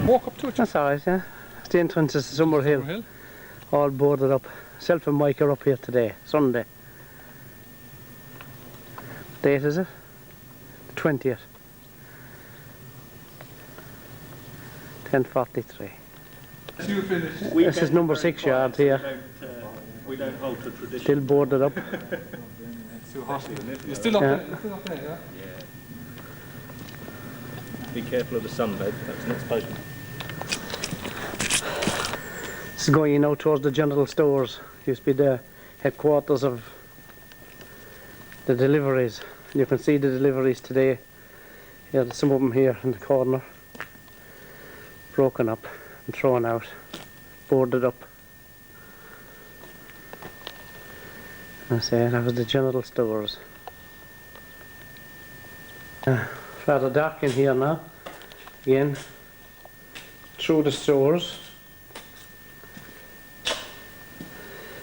walk up to it. That's alright, yeah. It's the entrance to Summer Hill. All boarded up. Self and Mike are up here today, Sunday. What date is it? The 20th. 10:43. This is number 6 yard here. We don't hold to tradition. Still boarded up. You're still up there? You're still up there, yeah? Yeah. Be careful of the sunbed, that's the next patient. This is going in out towards the general stores. Used to be the headquarters of the deliveries. You can see the deliveries today. Yeah, there's some of them here in the corner. Broken up and thrown out. Boarded up. I say that was the general stores. Rather dark in here now. Again, through the stores.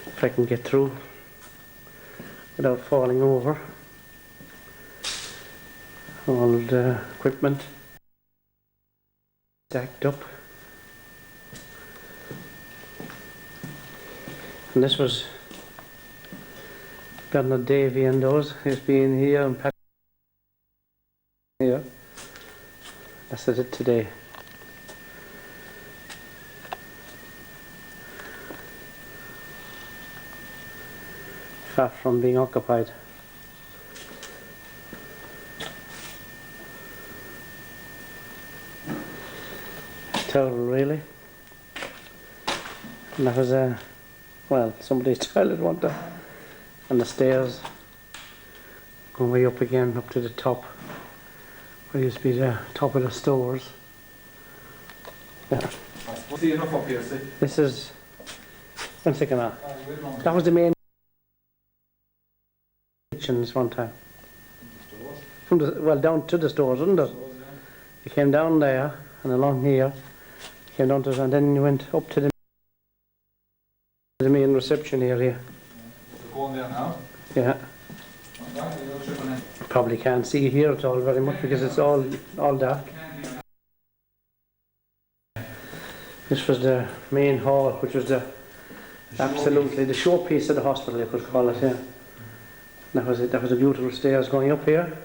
If I can get through without falling over. All the equipment stacked up. And this was Bernard Davy and those. He's been here and Pat here. That's it today. Far from being occupied. It's terrible, really. And that was well, somebody's toilet one time. And the stairs going way up again, up to the top. Where used to be the top of the stores. Yeah. See enough up here, see? This is, one second now. That was the main kitchens one time. From the, well, down to the stores, wasn't it? You came down there and along here, you came down to, and then you went up to the main reception area. Going there now? Yeah. Probably can't see here at all very much because it's all dark. This was the main hall, which was absolutely the showpiece of the hospital, you could call it. Yeah. That was it. That was the beautiful stairs going up here.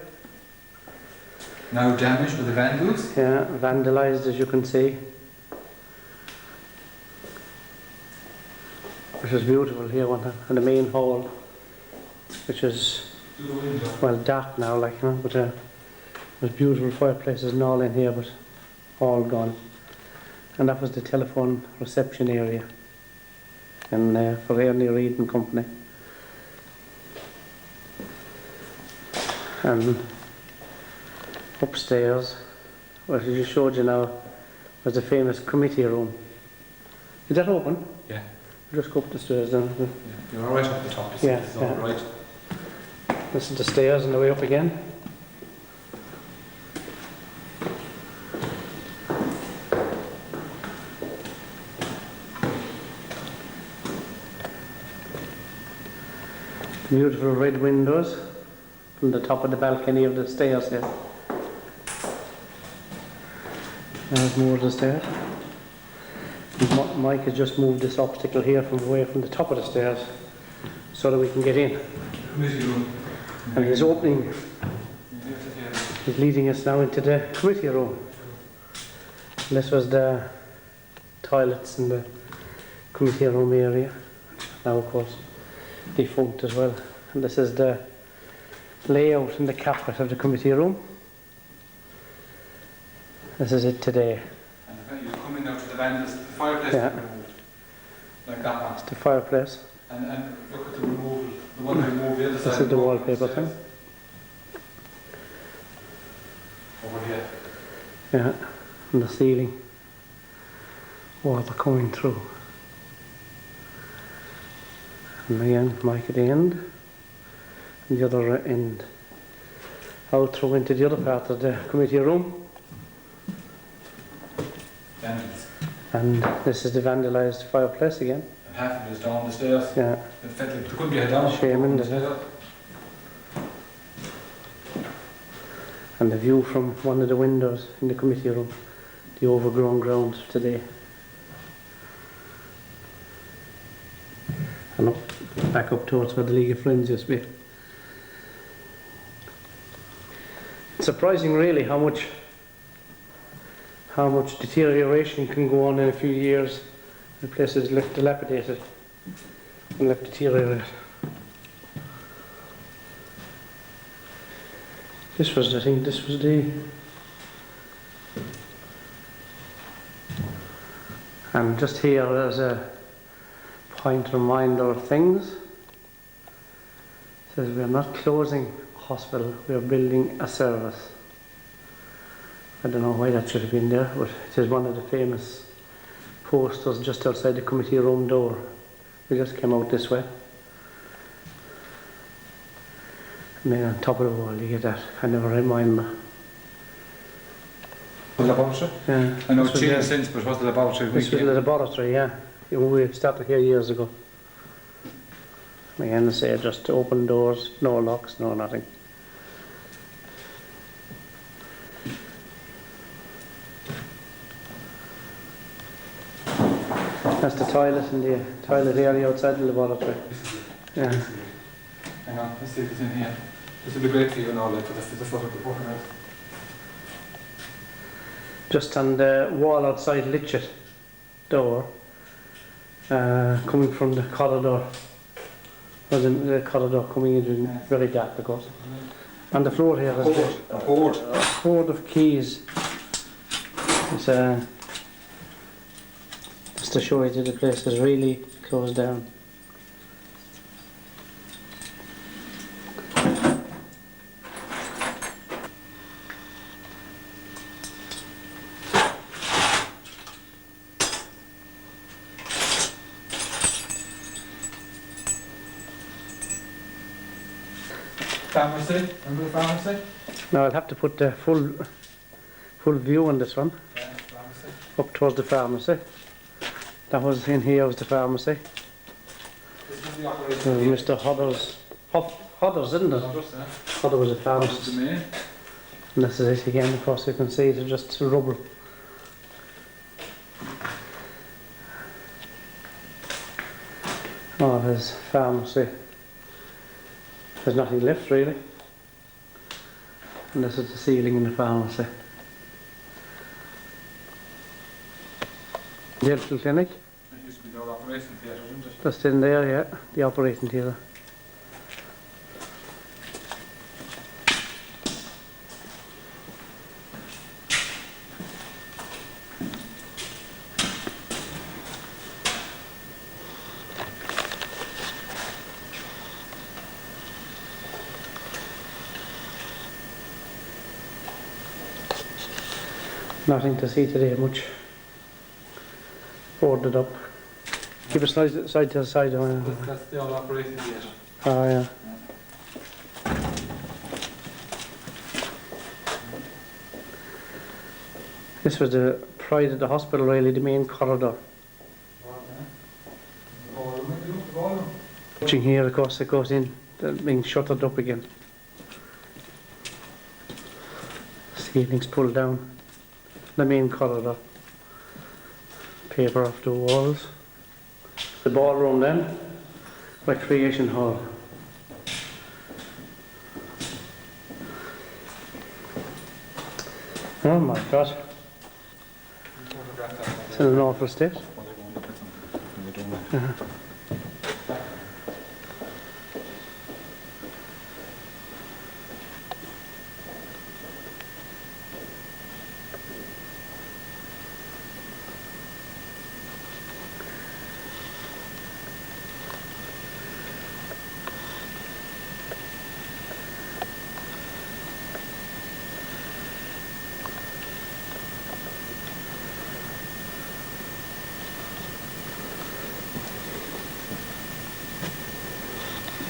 Now damaged with the vandals? Yeah, vandalised as you can see. Which was beautiful here, wasn't it? And the main hall, which is, well, dark now, like, you know, but there's beautiful fireplaces and all in here, but all gone. And that was the telephone reception area, and for Ernie Reid and Company. And upstairs, what I just showed you now, was the famous committee room. Is that open? Yeah. Just go up the stairs then. Yeah. You're all right up the top, you see, Yeah, it's all right. This is the stairs and the way up again. Beautiful red windows from the top of the balcony of the stairs here. There's more of the stairs. Mike has just moved this obstacle here from away from the top of the stairs so that we can get in. And he's opening, he's leading us now into the committee room. And this was the toilets in the committee room area. Now, of course, defunct as well. And this is the layout and the carpet of the committee room. This is it today. And you're coming out to the vandals, the fireplace Yeah. removed, like that one. It's the fireplace. And look at the removal, the one removed the other side. This is the wallpaper thing. Over here. Yeah, and the ceiling. Water coming through. And again, Mike at the end. And the other end. Out through into the other part of the committee room. Vandals. And this is the vandalised fireplace again. And half of it is down the stairs. Yeah. In fact, it couldn't be head down. Shame, isn't it? And the view from one of the windows in the committee room. the overgrown ground today. And back up towards where the League of Friends used to be. It's surprising really how much deterioration can go on in a few years. The place is left dilapidated and left deteriorated. I think this was the... And just here there's a point reminder of things. It says we are not closing a hospital, we are building a service. I don't know why that should have been there, but it is one of the famous posters just outside the committee room door. We just came out this way. And then on top of the wall you get that kind of a reminder. The laboratory? Yeah. I know it's changed since, but what's the laboratory? This was the laboratory, yeah. We started here years ago. Again, they say just open doors, no locks, no nothing. That's the toilet in the toilet area outside the laboratory. Yeah. Hang on, let's see if it's in here. This would be great for you and all that, for the photo of the water. Just on the wall outside Litchett door, coming from the corridor. The corridor coming in very dark, of course. On the floor here, there's a hoard of keys. It's just to show you that the place is really closed down. Pharmacy? Remember the pharmacy? Now I'll have to put the full view on this one. Yeah, pharmacy. Up towards the pharmacy. That was in here was the pharmacy. This was the operating Mr. Hodder's, isn't it? Hodder was a pharmacist. The main. And this is it again, of course you can see it's just rubble. Oh, there's pharmacy. There's nothing left really. And this is the ceiling in the pharmacy. Dental clinic. That used to be the old operating theatre, isn't it? Just in there, yeah, the operating theatre. Nothing to see today, much boarded up. Keep it side to side. That's the old operating theatre. Oh, yeah. This was the pride of the hospital, really, the main corridor. Ballroom. Watching here, of course, it goes in, being shuttered up again. Ceilings pulled down. The main corridor. Paper off the walls. The ballroom then. Recreation hall. Oh my God. It's in an awful state.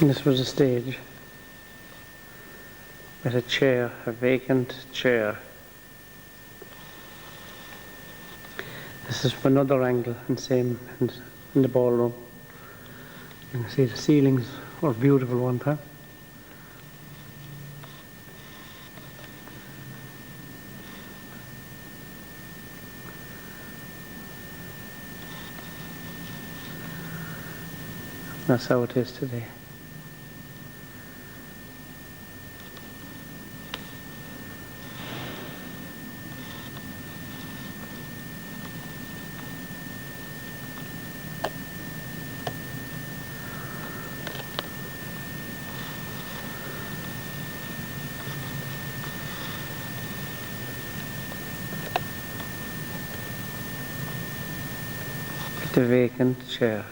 And this was a stage with a chair, a vacant chair. This is from another angle and same in the ballroom. You can see the ceilings are beautiful one time. That's how it is today. The vacant chair.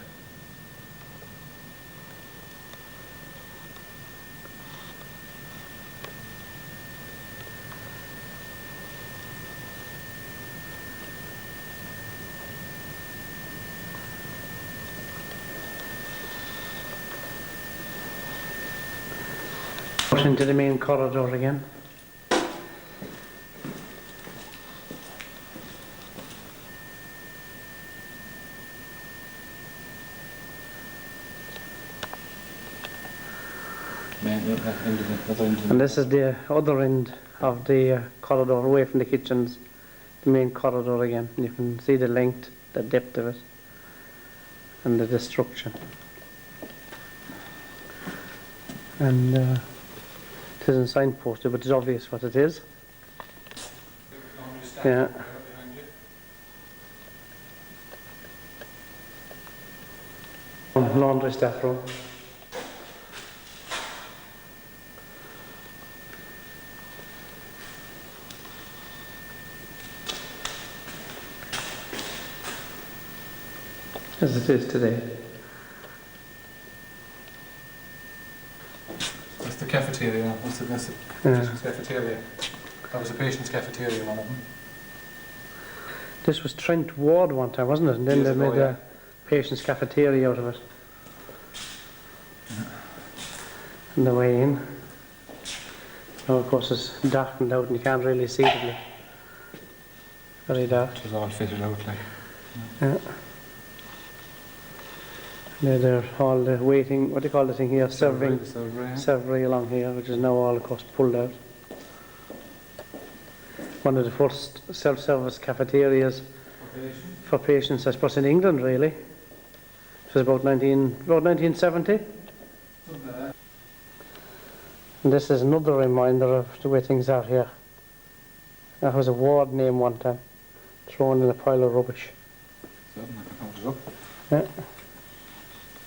Out into the main corridor again. And this is the other end of the corridor away from the kitchens, the main corridor again. And you can see the length, the depth of it, and the destruction. And it isn't signposted, but it's obvious what it is. Yeah. Laundry staff room. As it is today. That's the cafeteria. That's the patient's cafeteria. That was the patient's cafeteria, one of them. This was Trent Ward one time, wasn't it? And then they made a patient's cafeteria out of it. And the way in. Now, of course, it's darkened out and you can't really see it. Very dark. It was all fitted out like. Yeah. They're all the waiting, what do you call the thing here? Serving along here, which is now all, of course, pulled out. One of the first self-service cafeterias for patients, I suppose, in England, really. It was about 1970. And this is another reminder of the way things are here. That was a ward name one time, thrown in a pile of rubbish. So, I can hold it up. Yeah.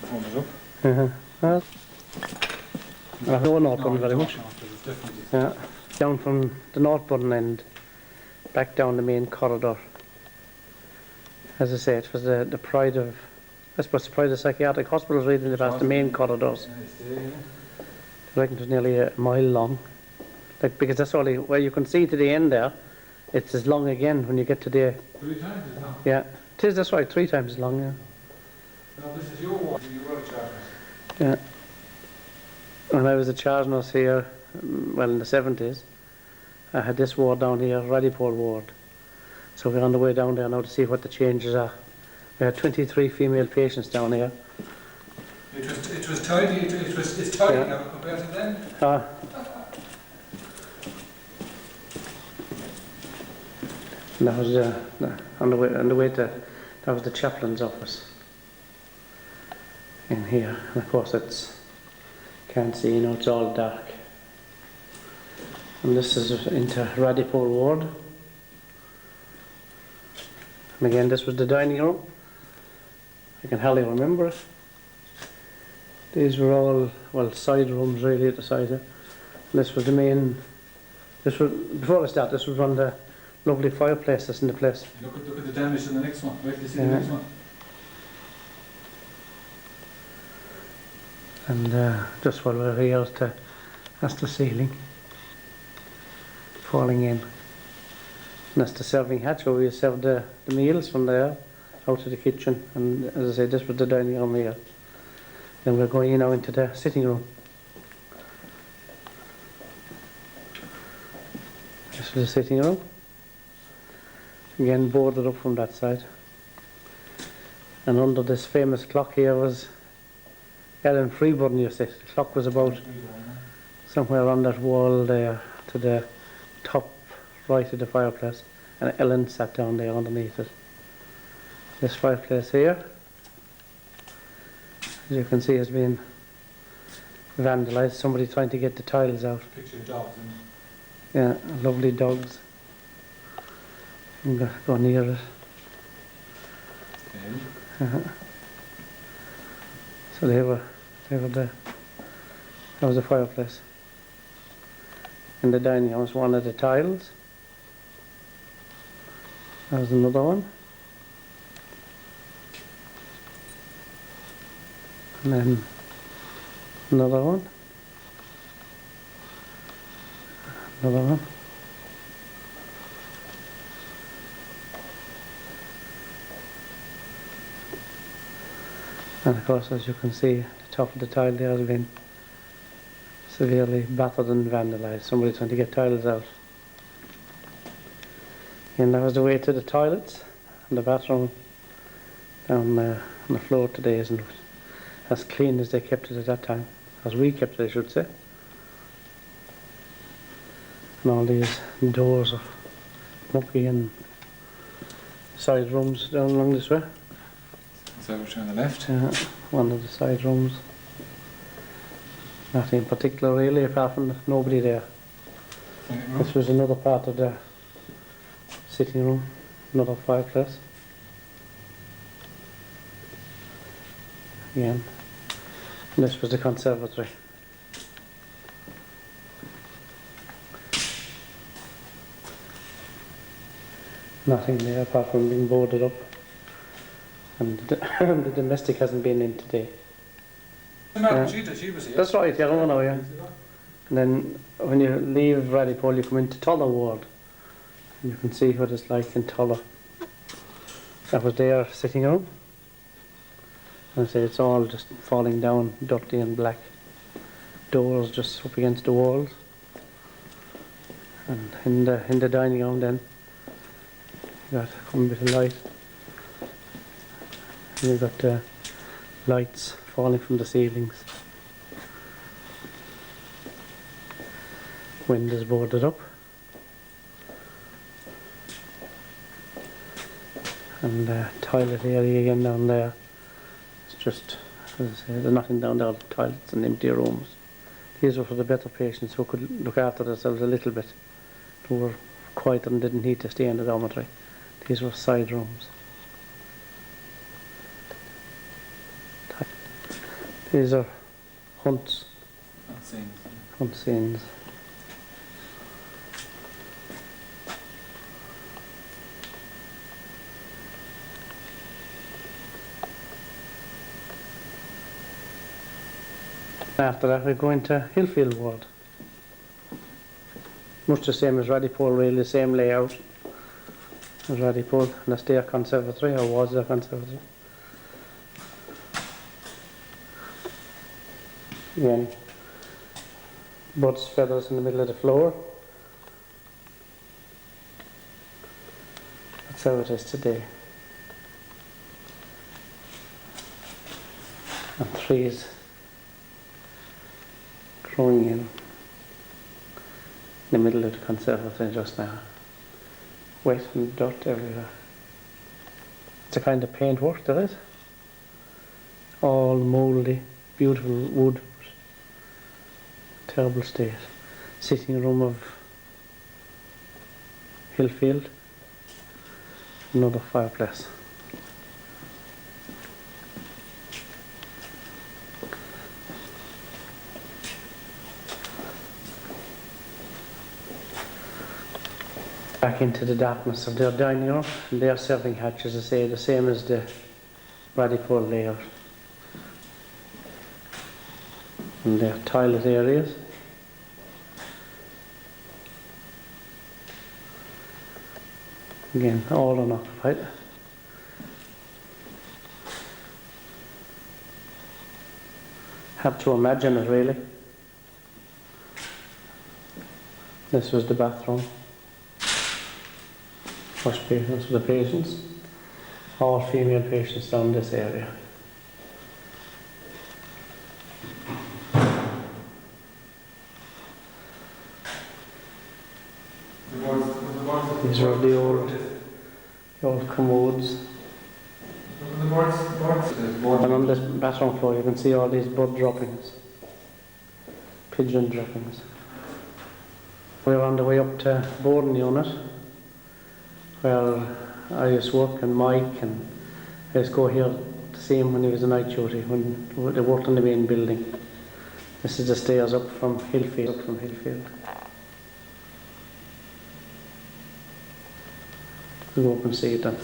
Hold it up. No, Northbourne very much. Yeah. Down from the Northbourne end, back down the main corridor. As I say, it was the pride of, I suppose, the pride of psychiatric hospitals, really, past the main corridors. I reckon it was nearly a mile long. Like, because that's all where you can see to the end there, it's as long again when you get to the... 3 times as long? Yeah, it is, that's right, 3 times as long, yeah. No, this is your ward, you were a charge nurse. Yeah. When I was a charge nurse here, well, in the 70s, I had this ward down here, Longwood Ward. So we're on the way down there now to see what the changes are. We had 23 female patients down here. It was tidy, it's tidy now compared to then. And that was on the way to, that was the chaplain's office in here. And of course can't see, you know, it's all dark. And this is into Longwood Ward. And again, this was the dining room. I can hardly remember it. These were all, well, side rooms really at the side here. And this was the main, before I start, this was one of the lovely fireplaces in the place. Look at the damage in the next one. Wait till you see the next one. And just while we're here, that's the ceiling falling in. And that's the serving hatch where we served the meals from there out to the kitchen. And as I say, this was the dining room here. Then we're going now into the sitting room. This was the sitting room. Again, boarded up from that side. And under this famous clock here was Ellen Freeburn, you see. The clock was about somewhere on that wall there to the top right of the fireplace. And Ellen sat down there underneath it. This fireplace here. as you can see, has been vandalised. Somebody trying to get the tiles out. Picture of dogs and Yeah, lovely dogs. Go near it. So they were there. That was the fireplace. In the dining room was one of the tiles. That was another one. And then another one. Another one. And of course, as you can see, the top of the tile there has been severely battered and vandalised. Somebody trying to get tiles out. And that was the way to the toilets and the bathroom down on the floor today isn't as clean as they kept it at that time, as we kept it, I should say. And all these doors are mucky and side rooms down along this way. is that which on the left? One of the side rooms. Nothing in particular really, apart from nobody there. This was another part of the sitting room, another fireplace. Again. And this was the conservatory. Nothing there apart from being boarded up. And the domestic hasn't been in today. She was here. That's right, yeah, I know, yeah. And then when you leave Radipole, you come into Tulla Ward. And you can see what it's like in Tulla. That was their sitting room. And I say it's all just falling down, dirty and black. Doors just up against the walls. And in the dining room then, you got a bit of light. And you've got lights falling from the ceilings. Windows boarded up. And the toilet area again down there. It's just, as I say, there's nothing down there, the toilets and empty rooms. These were for the better patients who could look after themselves a little bit, who were quieter and didn't need to stay in the dormitory. These were side rooms. These are hunt scenes. After that we go into Hillfield Ward. Much the same as Radipole, really, the same layout as Radipole. And that's their conservatory, or was their conservatory. Again, birds' feathers in the middle of the floor. That's how it is today. And trees growing in the middle of the conservatory just now. Wet and dirt everywhere. It's a kind of paintwork, there is. All mouldy, beautiful wood. Terrible state. Sitting room of Hillfield. Another fireplace. Back into the darkness of their dining room, and their serving hatch, as I say, the same as the Radipole layout. And their toilet areas. Again, all unoccupied. Had to imagine it, really. This was the bathroom. Wash basins for the patients. All female patients down this area. These are the old commodes. And on this bathroom floor you can see all these bird droppings, pigeon droppings. We're on the way up to boarding unit where I used to work, and Mike, and I used to go here to see him when he was on night duty, when they worked on the main building. This is the stairs up from Hillfield. We'll go up and see it then.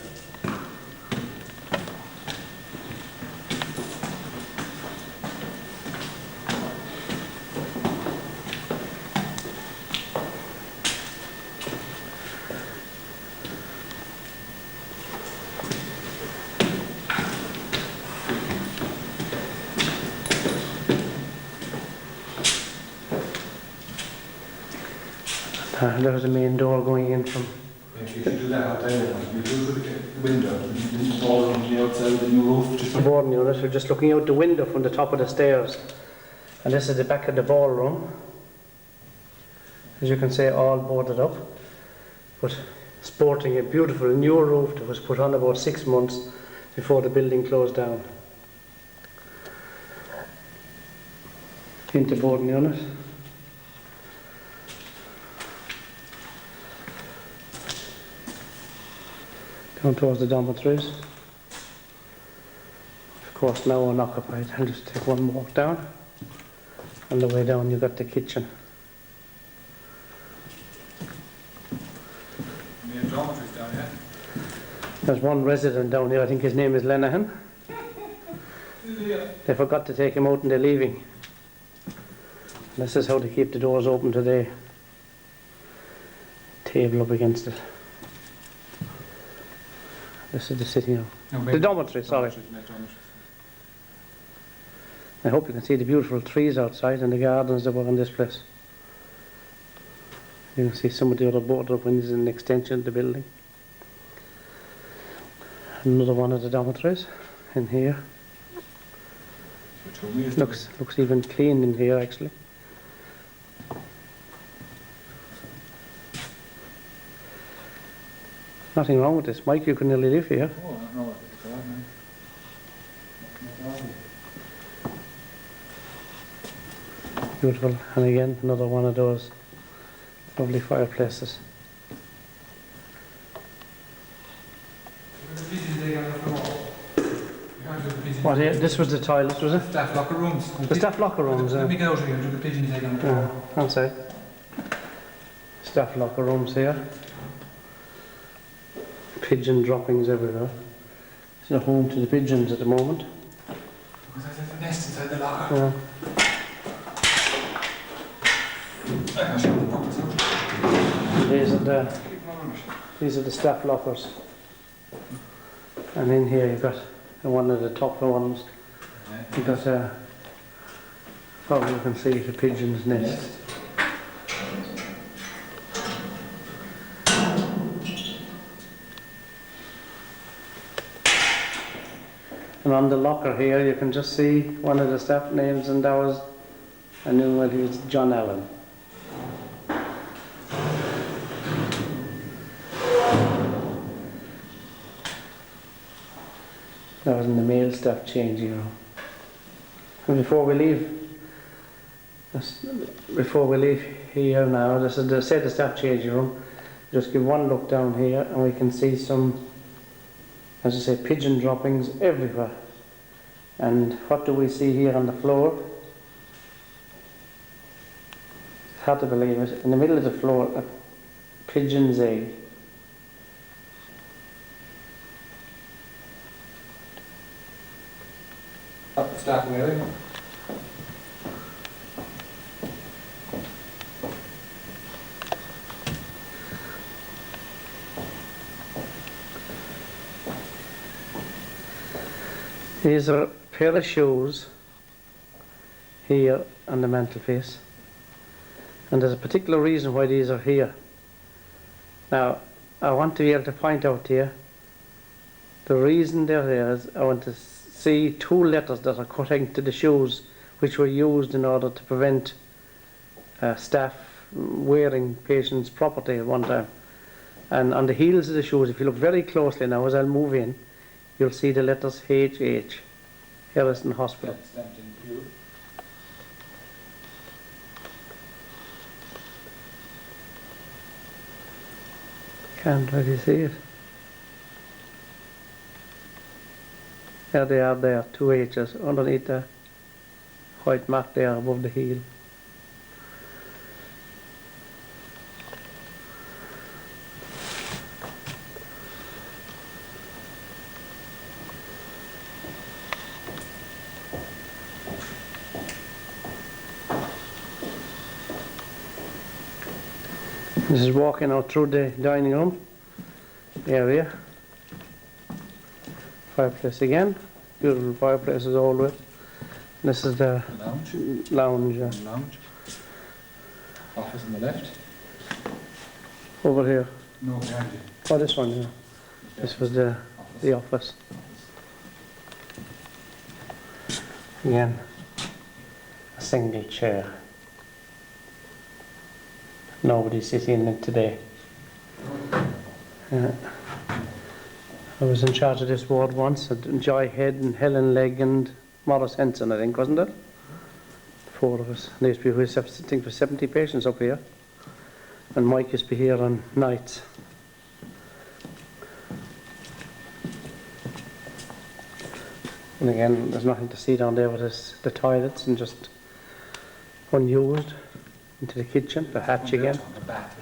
There's a main door going in from... You should do that out there. You do the window, the ballroom on the outside of the new roof. The boarding unit, we're just looking out the window from the top of the stairs. And this is the back of the ballroom. As you can see, all boarded up. But sporting a beautiful new roof that was put on about 6 months before the building closed down. Into boarding unit. Down towards the dormitories. Of course now unoccupied. I'll just take one walk down. On the way down you've got the kitchen. Main dormitories down here. There's one resident down here, I think his name is Lenahan. They forgot to take him out and they're leaving. And this is how they keep the doors open today. Table up against it. This is the sitting room. No, the dormitory, sorry. I hope you can see the beautiful trees outside and the gardens that were in this place. You can see some of the other boarded up windows in the extension of the building. Another one of the dormitories in here. Looks even clean in here actually. Nothing wrong with this, Mike. You can nearly live here. Oh, I don't know what it's Beautiful, and again another one of those lovely fireplaces. What here? This was the toilet, was it? Staff locker rooms. The staff locker rooms. Let me get out of here and do the pigeons egg on the floor. I'll say. Staff locker rooms here. Pigeon droppings everywhere. It's a home to the pigeons at the moment. There's a nest inside the locker. Yeah. These are the staff lockers. And in here you've got one of the top ones. You've got probably you can see the pigeon's nest. And on the locker here you can just see one of the staff names, and that was, I knew that he was John Allen. That was in the male staff changing room. And before we leave here now, this is the staff changing room. Just give one look down here and we can see some, as I say, pigeon droppings everywhere. And what do we see here on the floor? It's hard to believe it. In the middle of the floor, a pigeon's egg. Up the staff really. These are a pair of shoes here on the mantelpiece, and there's a particular reason why these are here. Now, I want to be able to point out here the reason they're there is I want to see two letters that are cut into the shoes, which were used in order to prevent staff wearing patients' property at one time. And on the heels of the shoes, if you look very closely now as I'll move in, you'll see the letters HH, Herrison Hospital. Stamped in blue. Can't really see it. There they are there, 2 H's underneath the white mark there above the heel. This is walking out through the dining room area. Fireplace again. Beautiful fireplace as always. This is the Lounge. lounge Lounge. Office on the left. over here. No, behind you. Oh, this one, yeah. This was the office. Again, a single chair. Nobody sitting in it today. I was in charge of this ward once, Joy Head and Helen Legg and Morris Henson, I think, wasn't it? 4 of us. There used to be, I think, for 70 patients up here. And Mike used to be here on nights. And again, there's nothing to see down there but the toilets and just unused. Into the kitchen, the hatch again. There's a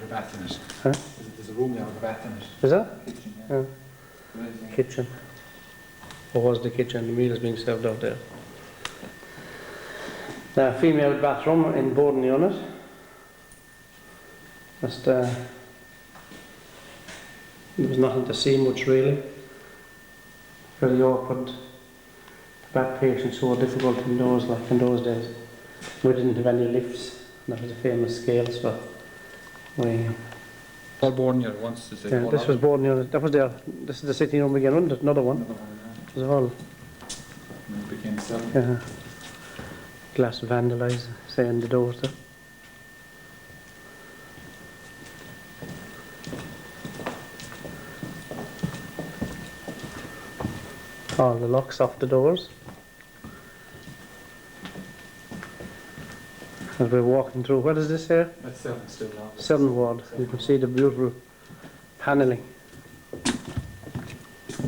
bath in it. Huh? There's a room there with a bath in it. Is that? Kitchen, Yeah. Amazing. Kitchen. Or was the kitchen? The meal is being served out there. The female bathroom in boarding unit. Just there was nothing to see much really. Very awkward. The back patients were difficult indoors, like in those days. We didn't have any lifts. That was a famous scale, so we. All born here once. Yeah, this was boarding unit. That was there. This is the sitting room again, wasn't it? Another one. Another one, yeah. It was all. And it became 7. Yeah. Glass vandalised, saying the doors there. All the locks off the doors. As we're walking through, what is this here? That's 7 still now. 7 Ward. You can see the beautiful panelling. It's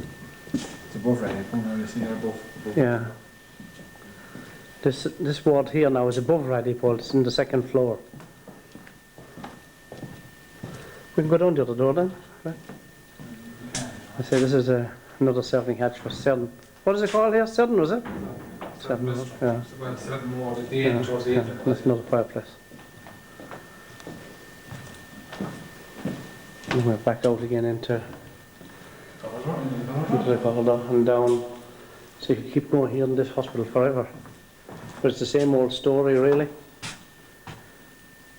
above right. You see there above. Yeah. This ward here now is above Radipole. It's in the 2nd floor. We can go down the other door then. Right? I say this is another serving hatch for 7. What is it called here? 7 was it? 7 Ward. Yeah. Well, 7 more at the end, towards the Yeah, end. that's another fireplace. And we're back out again into the corridor and down. So you can keep going here in this hospital forever. But it's the same old story really.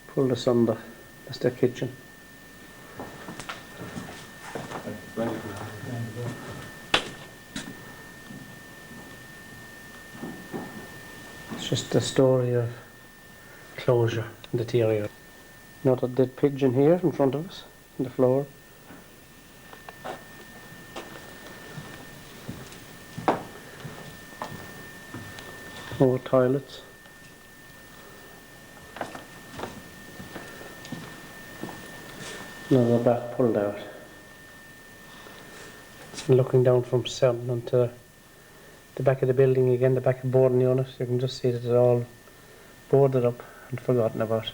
Pulled asunder. That's their kitchen. It's just a story of closure and deterioration. Another dead pigeon here in front of us, on the floor. More toilets. Another bath pulled out. And looking down from 7 onto the back of the building again, the back of boarding unit, you can just see that it's all boarded up and forgotten about.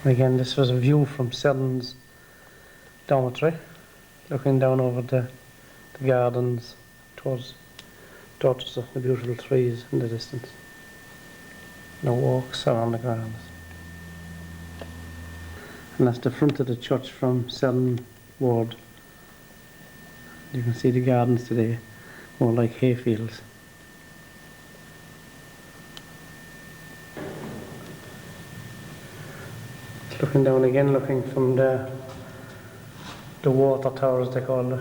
Again, this was a view from Selden's dormitory, looking down over the gardens towards Dorset, the beautiful trees in the distance. The walks around the gardens. And that's the front of the church from Herrison Ward. You can see the gardens today, more like hayfields. Looking down again, looking from the water towers, they call it.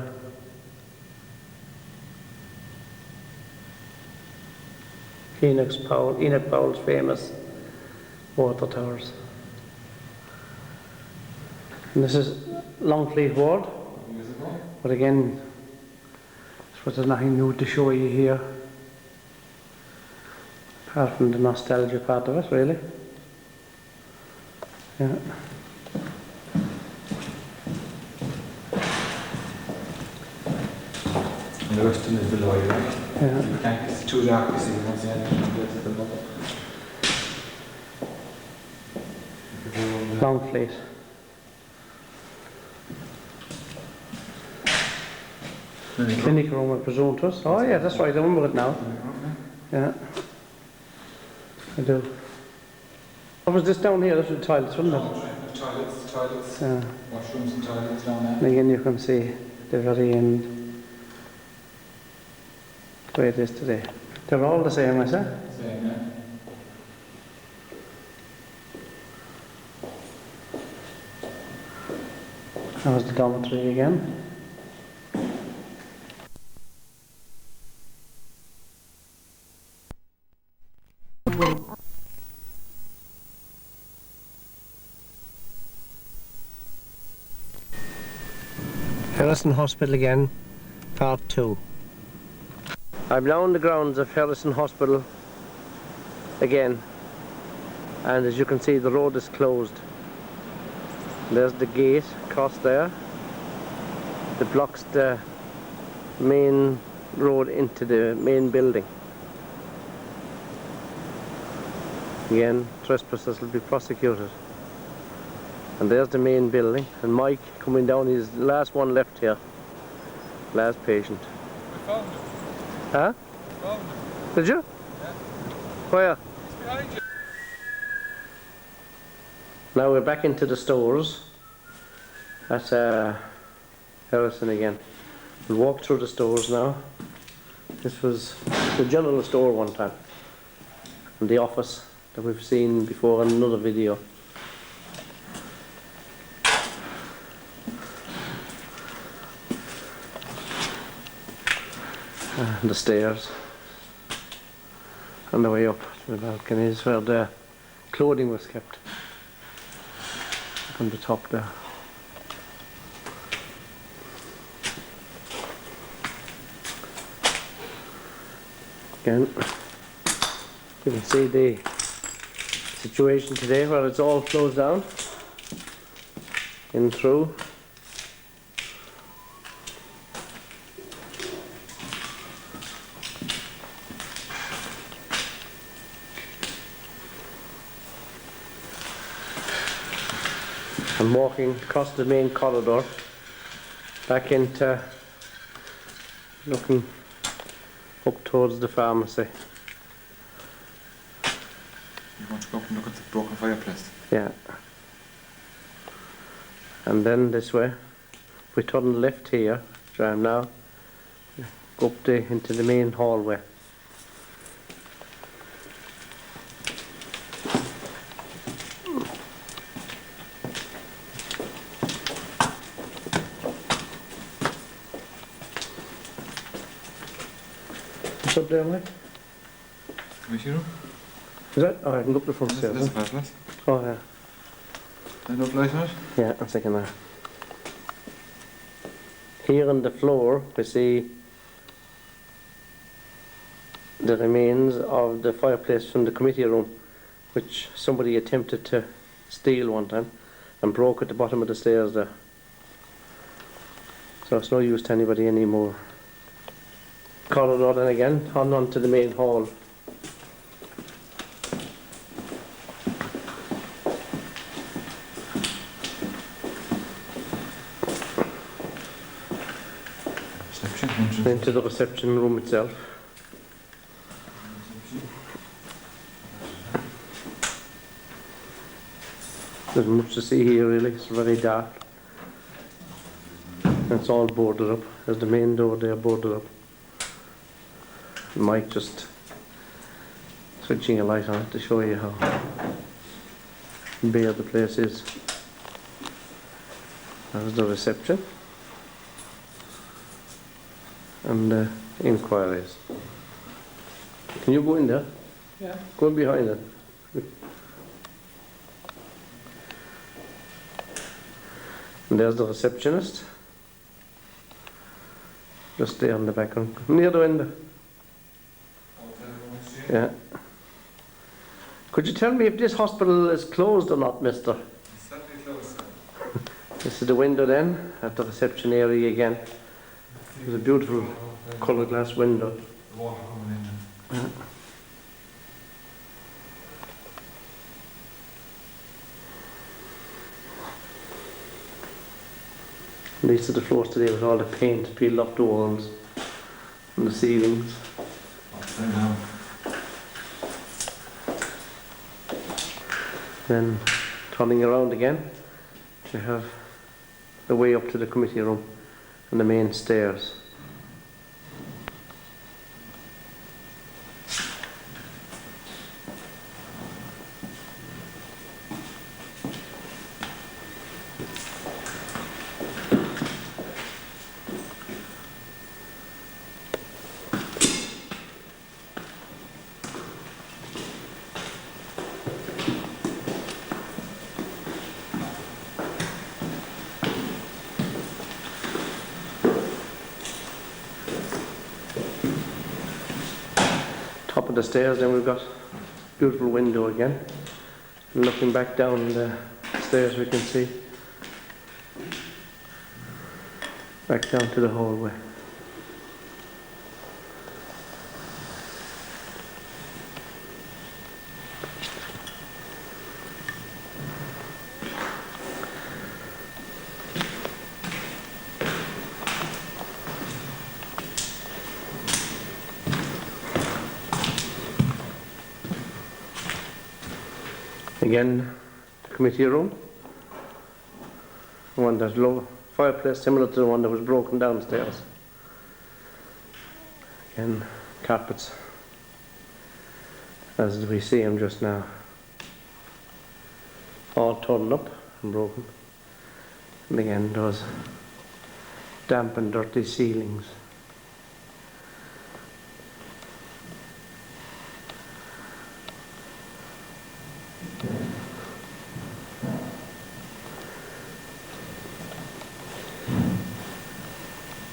Enoch Powell's famous water towers. And this is Longwood Ward, Years ago. but again, I suppose there's nothing new to show you here, apart from the nostalgia part of it, really. Yeah. And the rest is below you, right? Yeah. You can't, it's too dark to see once the end compared to the level. Longfleet. Clinic room, I presume, to us. Oh yeah, that's right, I remember it now. Yeah. I do. What was this down here? This was the toilets, wasn't it? Toilets, Yeah. washrooms and toilets down And there. again you can see the very end, the way it is today. They're all the same, I say. Same, yeah. That was the dormitory again. Herrison Hospital again, part 2. I'm now on the grounds of Herrison Hospital again, and as you can see the road is closed. There's the gate across there that blocks the main road into the main building. Again, trespassers will be prosecuted. And there's the main building, and Mike coming down, he's the last one left here, last patient. We found him. Huh? We found him. Did you? Yeah. Where? He's behind you. Now we're back into the stores. That's Herrison again. We'll walk through the stores now. This was the general store one time, and the office that we've seen before in another video. And the stairs, and the way up to the balconies where the clothing was kept, on the top there. Again, you can see the situation today where it's all closed down, in through. I'm walking across the main corridor back into looking up towards the pharmacy. You want to go up and look at the broken fireplace? Yeah. And then this way, we turn left here, which I am now, go up into the main hallway. What's up there, Mike? Committee room? Is that? Oh, I can go up the front stairs. This is Huh? the fireplace. Oh, yeah. Can I look light on it? Yeah, I'm thinking that. Here on the floor, we see the remains of the fireplace from the committee room, which somebody attempted to steal one time and broke at the bottom of the stairs there. So it's no use to anybody anymore. Corridor then again, on to the main hall. Reception, entrance. Into the reception room itself. There's much to see here really, it's very dark. And it's all boarded up. There's the main door there boarded up. Mike just switching a light on it to show you how bare the place is. There's the reception and the inquiries. Can you go in there? Yeah. Go in behind it. And there's the receptionist. Just there in the background, near the window. Yeah. Could you tell me if this hospital is closed or not, mister? It's certainly close, sir. This is the window then, at the reception area again. There's a beautiful coloured glass window. The water coming in. Yeah. And these are the floors today with all the paint peeled off the walls and the ceilings. Upside down. Then turning around again, you have the way up to the committee room and the main stairs. Top of the stairs, then we've got beautiful window again. And looking back down the stairs, we can see back down to the hallway. Again, the committee room. One that's low fireplace similar to the one that was broken downstairs. Again, carpets as we see them just now. All torn up and broken. And again, those damp and dirty ceilings.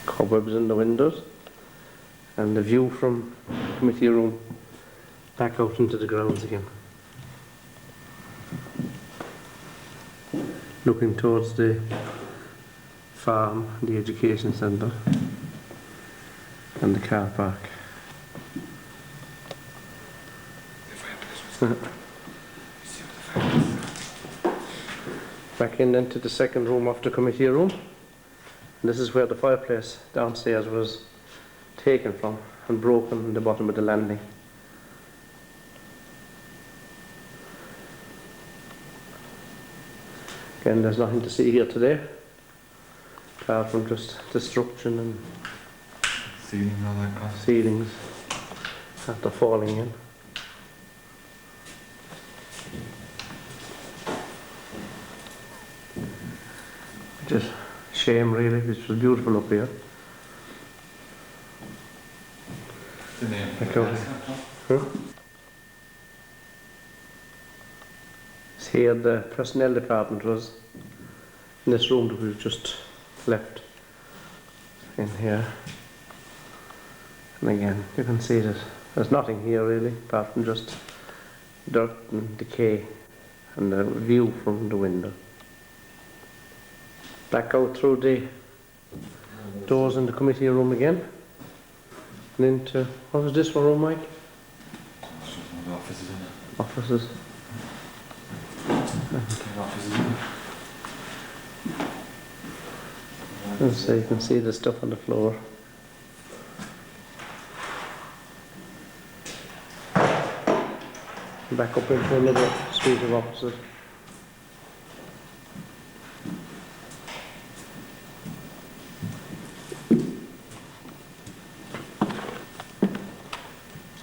Cobwebs in the windows, and the view from the committee room back out into the grounds again. Looking towards the farm, the education centre, and the car park. Back in then to the second room of the committee room. And this is where the fireplace downstairs was taken from and broken in the bottom of the landing. Again, there's nothing to see here today, apart from just destruction and Ceiling and all that kind of ceilings after falling in. Just shame really, which was beautiful up here. the name. Huh? So here the personnel department was in this room that we've just left in here. And again, you can see that there's nothing here really, apart from just dirt and decay and the view from the window. Back out through the doors in the committee room again. And into, what was this for room, Mike? Offices in it. Offices. Offices in it. And so you can see the stuff on the floor. Back up into another suite of offices.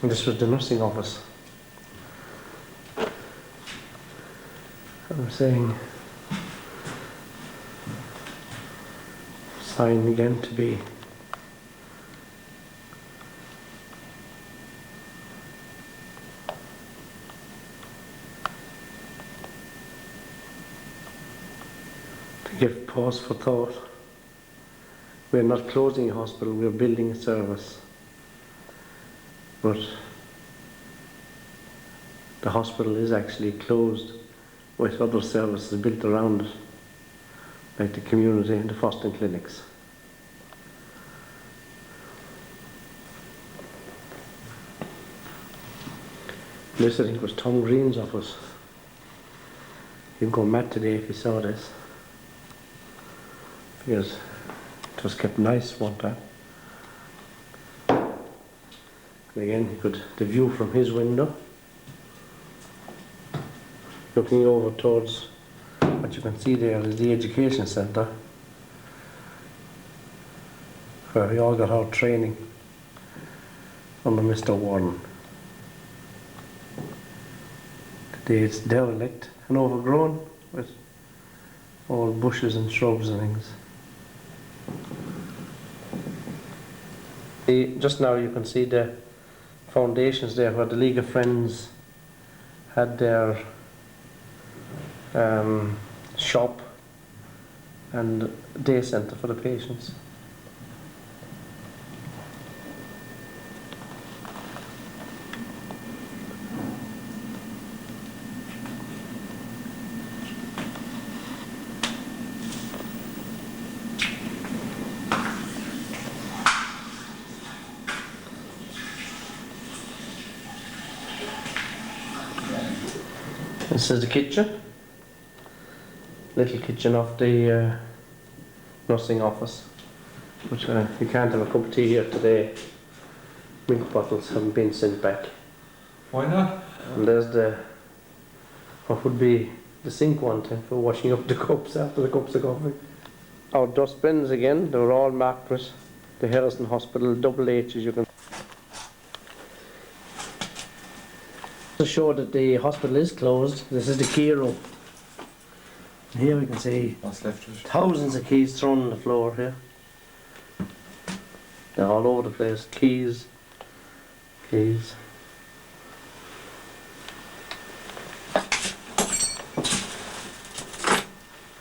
And this was the nursing office. I'm saying sign again to be give pause for thought. We're not closing a hospital, we're building a service. But the hospital is actually closed with other services built around it, like the community and the fostering clinics. This, I think, was Tom Green's office. He'd go mad today if he saw this, because it was kept nice one time. And again, you could, the view from his window, looking over towards what you can see there is the education centre, where we all got our training under Mr. Warden. Today it's derelict and overgrown with all bushes and shrubs and things. Just now you can see the foundations there where the League of Friends had their shop and day centre for the patients. This is the kitchen, little kitchen of the nursing office, but you can't have a cup of tea here today. Milk bottles haven't been sent back. Why not? And there's the, what would be the sink one time for washing up the cups after the cups of coffee. Our dustbins again, they were all marked with the Herrison Hospital, double H as you can. To show that the hospital is closed, this is the key room. Here we can see What's left of it? thousands of keys thrown on the floor here. They're all over the place. Keys, keys.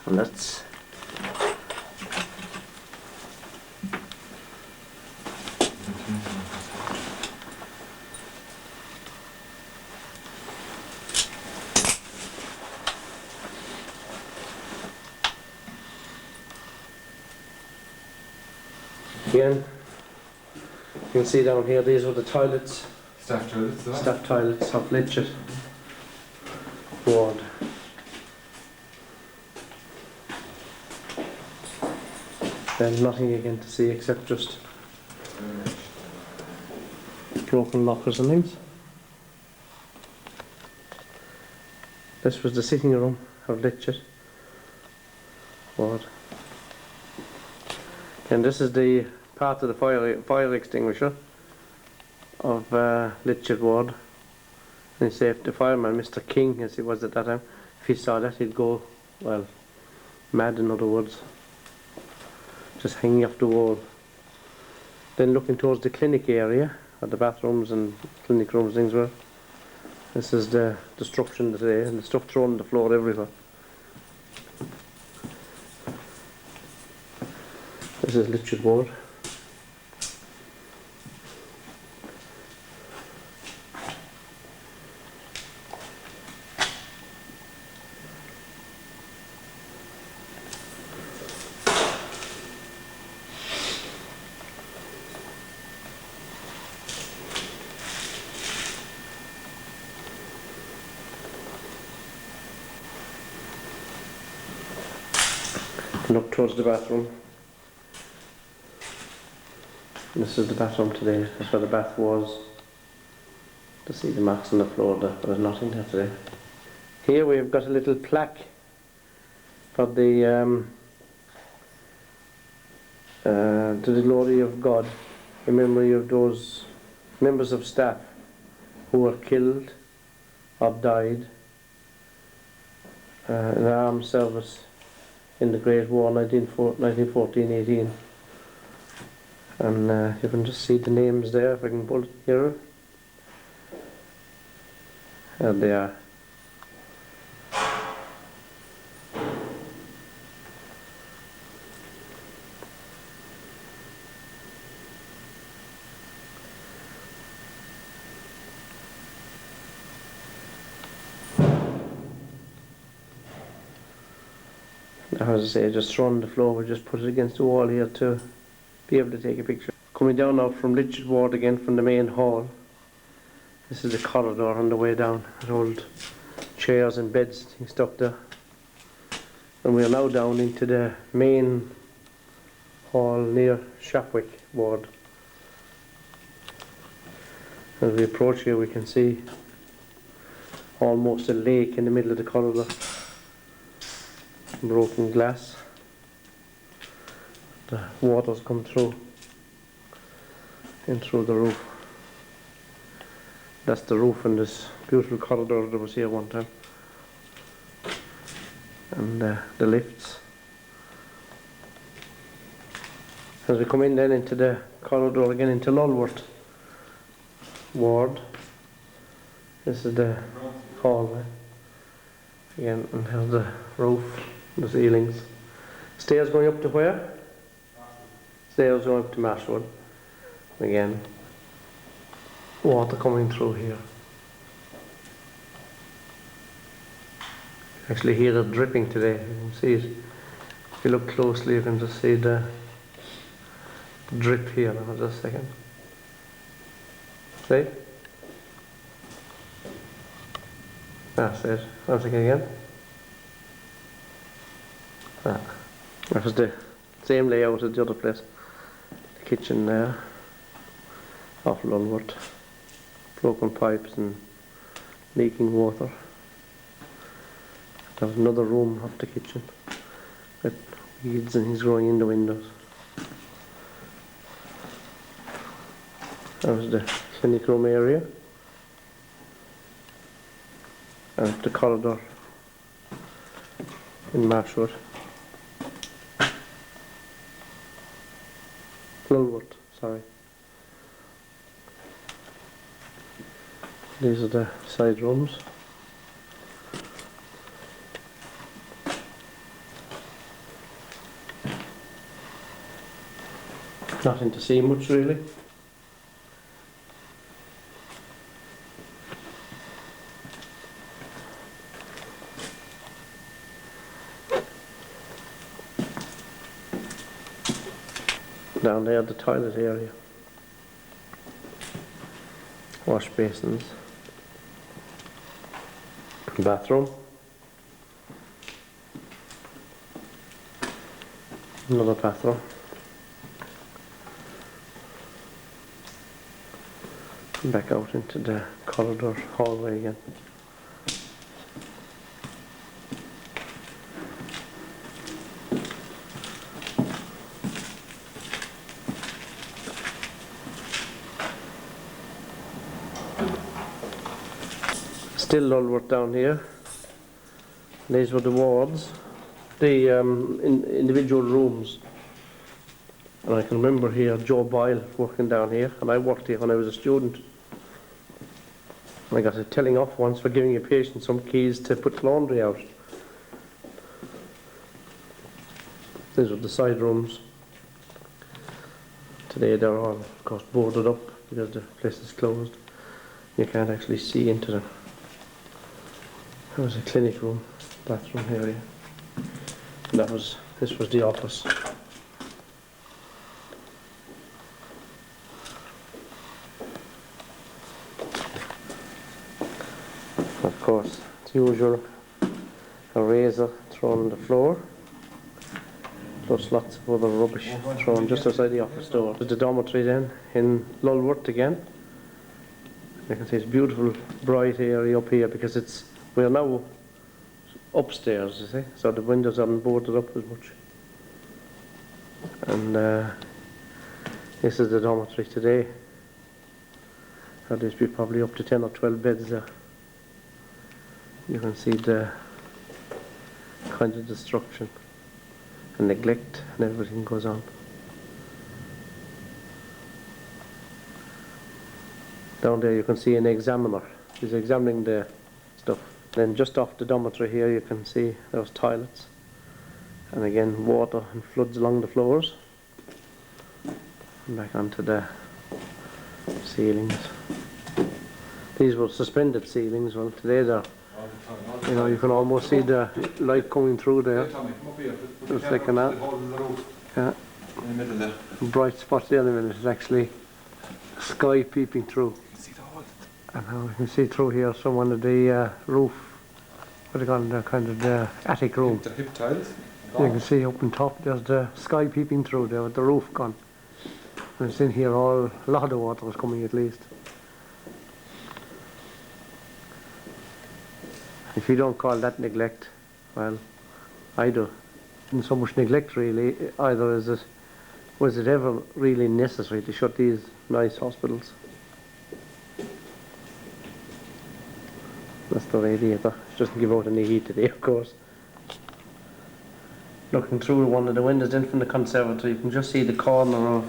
And that's again, you can see down here, these were the toilets, Staff toilets, is that? staff toilets of Longwood Ward. Then nothing again to see except just broken lockers and things. This was the sitting room of Longwood Ward. And this is the part of the fire extinguisher of Longwood Ward. And he said the fireman, Mr. King, as he was at that time, if he saw that he'd go, well, mad in other words. Just hanging off the wall. Then looking towards the clinic area, where the bathrooms and clinic rooms things were. This is the destruction today, and the stuff thrown on the floor everywhere. This is Longwood Ward. Look towards the bathroom. This is the bathroom today. That's where the bath was. To see the marks on the floor there, but there's nothing there today. Here we've got a little plaque for the to the glory of God, in memory of those members of staff who were killed or died in the armed service in the Great War 1914-18. And you can just see the names there, if I can pull it here. There they are. As I say, just thrown on the floor, we just put it against the wall here to be able to take a picture. Coming down now from Longwood Ward again, from the main hall. This is the corridor on the way down, with old chairs and beds stuck there. And we are now down into the main hall near Shapwick Ward. As we approach here, we can see almost a lake in the middle of the corridor. Broken glass. The water's come through in through the roof. That's the roof in this beautiful corridor that was here one time. And the lifts. As we come in then into the corridor again into Longwood Ward. This is the hallway. Again, and here's the roof, the ceilings. Stairs going up to where? Stairs going up to Marshwood. Again, water coming through here. Actually hear it dripping today. You can see it. If you look closely, you can just see the drip here. Now, just a second. See? That's it. Once again. That was the same layout as the other place. The kitchen there. Off Longwood. Broken pipes and leaking water. There's another room off the kitchen with weeds and he's growing in the windows. That was the clinic room area. And the corridor in Marshwood. Longwood, sorry. These are the side rooms. Nothing to see much really. Down there, the toilet area. Wash basins. Bathroom. Another bathroom. Back out into the corridor hallway again. Still Longwood down here. These were the wards, the individual rooms. And I can remember here Joe Boyle working down here, and I worked here when I was a student. I got a telling off once for giving a patient some keys to put laundry out. These are the side rooms. Today they're all, of course, boarded up because the place is closed. You can't actually see into them. There was a clinic room, bathroom area. And this was the office. Of course, as usual, a razor thrown on the floor, plus lots of other rubbish thrown just outside the office door. There's the dormitory then in Longwood again. You can see it's beautiful, bright area up here because we're now upstairs, you see, so the windows aren't boarded up as much. And this is the dormitory today. There'll be probably up to 10 or 12 beds there. You can see the kind of destruction and neglect and everything goes on. Down there you can see an examiner. He's examining the stuff. Then just off the dormitory here you can see those toilets. And again water and floods along the floors. And back onto the ceilings. These were suspended ceilings. Well, today they're You know, you can almost see the light coming through there. Tommy, come up here. Just like that. Yeah. In the middle there. Bright spot there in the middle. It's actually sky peeping through. You can see the whole. And now we can see through here some of the roof. What do you call it? The kind of the attic room. The hip tiles. You can see up on top there's the sky peeping through there with the roof gone. And it's in here a lot of the water was coming at least. If you don't call that neglect, well, I do. And so much neglect really, either was it ever really necessary to shut these nice hospitals? That's the radiator. It doesn't give out any heat today, of course. Looking through one of the windows in from the conservatory, you can just see the corner of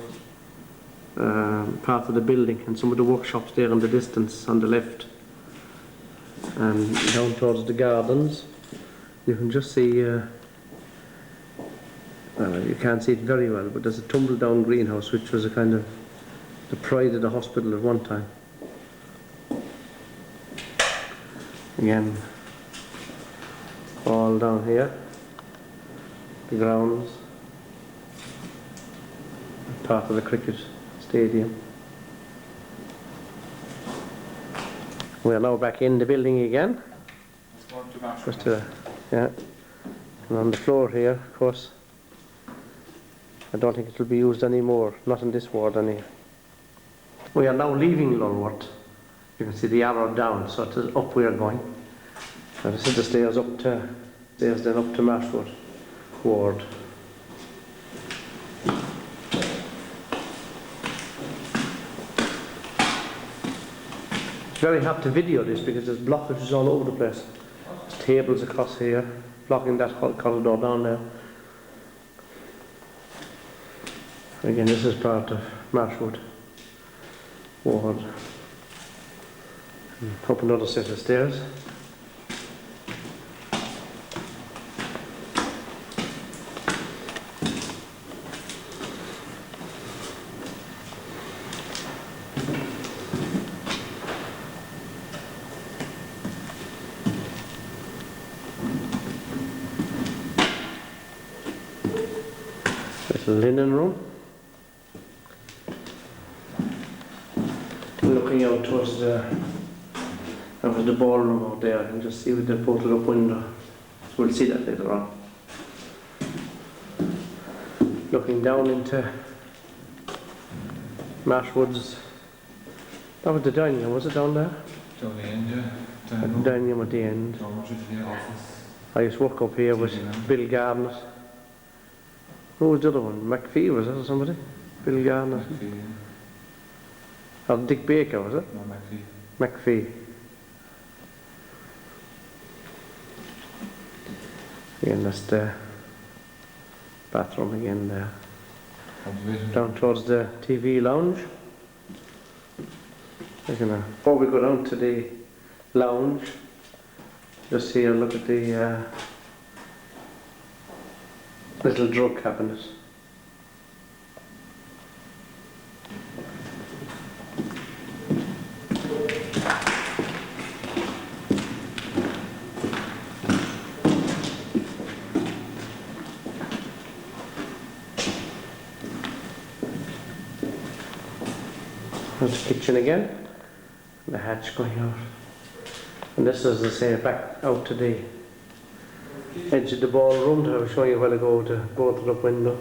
part of the building and some of the workshops there in the distance on the left. And down towards the gardens, you can just see, well, you can't see it very well, but there's a tumble-down greenhouse which was a kind of the pride of the hospital at one time. Again, all down here, the grounds, part of the cricket stadium. We are now back in the building again. Just yeah. And on the floor here, of course, I don't think it will be used anymore, not in this ward anyway. We are now leaving Longwood. You can see the arrow down, so it is up we are going. And this is the stairs up to, stairs then up to Northbourne Ward. It's very hard to video this because there's blockages all over the place. There's tables across here, blocking that whole corridor down there. Again, this is part of Northwood Ward. Up another set of stairs. Little linen room. Looking out towards the ballroom out there, and just see with the portal up window. So we'll see that later on. Looking down into Marshwood's. That was the dining room, was it down there? Down the end, yeah. The dining room at the end. Dormitories, the office. I used to work up here with Bill Garnett. Who was the other one? McPhee, was it, or somebody? Bill Garnett. McPhee, yeah. Or Dick Baker, was it? No, McPhee. McPhee. Again, that's the bathroom again there. Down towards the TV lounge. Before we go down to the lounge, just here look at the little drug cabinet. There's the kitchen again, the hatch going out. And this is, as I say, back out to the edge of the ballroom that I was showing you a while ago to go to the window.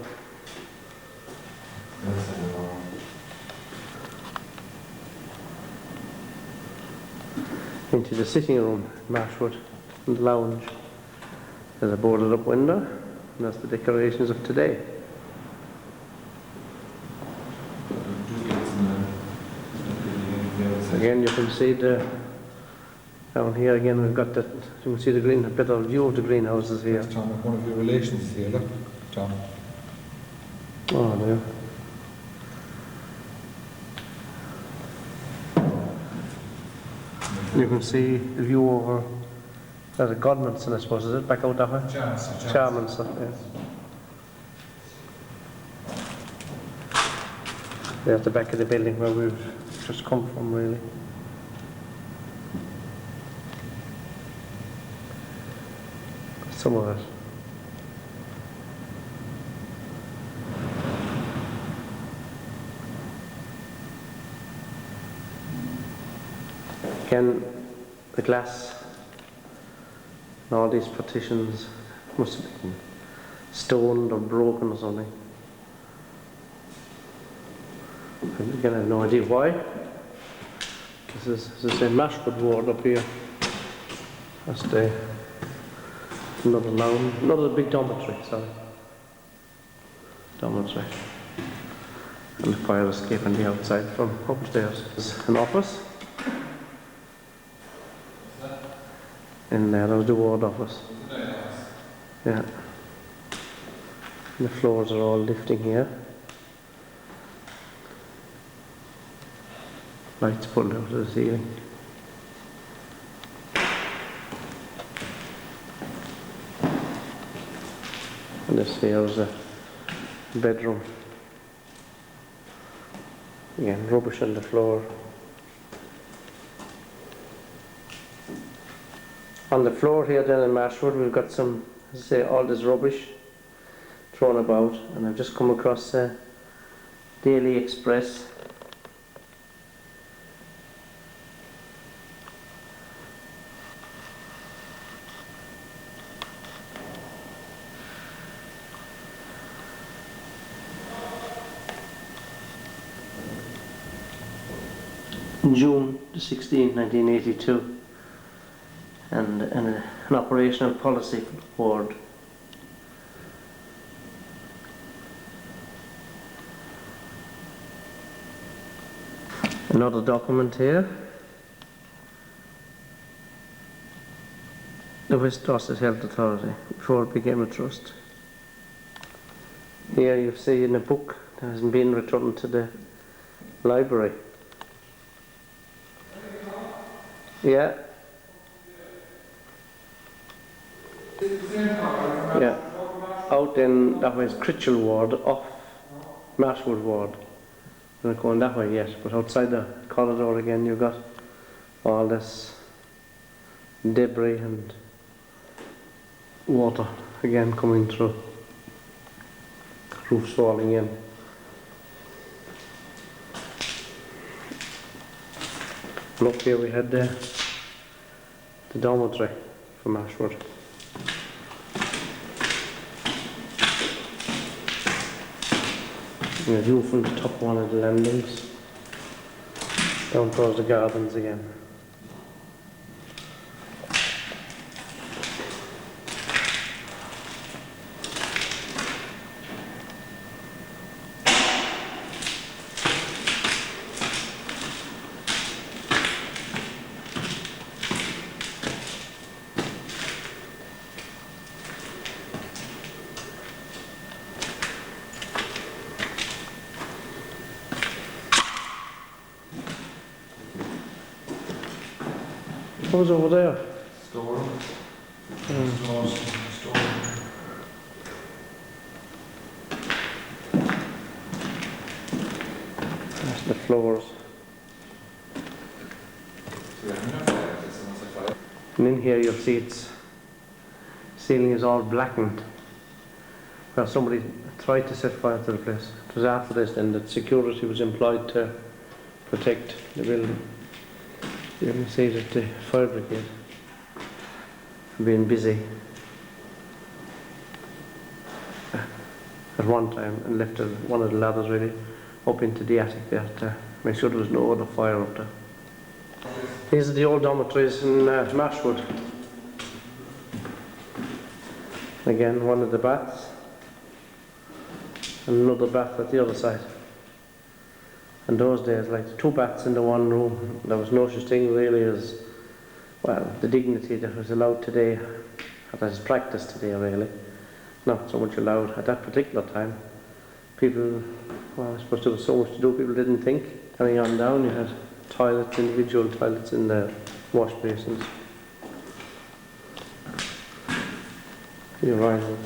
Into the sitting room, Marshwood, and the lounge. There's a boarded up window, and that's the decorations of today. Again, you can see down here again we've got that, you can see the green, a better view of the greenhouses here. That's Tom, one of your relations here, look, Tom. Oh, there. You can see the view over, there's a Godmanson, I suppose, is it? Back out that way? Charmanson, yes. There's the back of the building where we've just come from, really. some of it. Again, the glass and all these partitions must have been stoned or broken or something. Again, I have no idea why. This is, as I say, Northbourne Ward up here. That's the another lounge, another big dormitory, sorry. Dormitory. And the fire escape on the outside from upstairs. There's an office. In there was the ward office. Yeah. And the floors are all lifting here. Lights pulled out of the ceiling. And this here is a bedroom. Again, rubbish on the floor. On the floor here then in Marshwood we've got some, as I say, all this rubbish thrown about, and I've just come across Daily Express. June the 16th, 1982, and an operational policy for the ward. Another document here. The West Dorset Health Authority, before it became a trust. Here you see in a book that hasn't been returned to the library. Yeah. Yeah. Out in, that way is Critchell Ward, off Northwood Ward. We're not going that way yet, but outside the corridor again you've got all this debris and water again coming through. Roofs falling in. And up here we had the dormitory from Ashford. And a view from the top of one of the landings down towards the gardens again. What was over there? Storeroom. That's the floors. And in here you'll see its ceiling is all blackened. Well, somebody tried to set fire to the place. It was after this then that security was employed to protect the building. You can see that the fire brigade have been busy at one time and lifted one of the ladders really up into the attic there to make sure there was no other fire up there. These are the old dormitories in Marshwood. Again, one of the baths and another bath at the other side. In those days, like 2 baths in the one room, there was no such thing really as, well, the dignity that was allowed today, that is practiced today really, not so much allowed at that particular time. People, well, I suppose there was so much to do, people didn't think. Coming on down, you had toilets, individual toilets in the wash basins. Your urinals.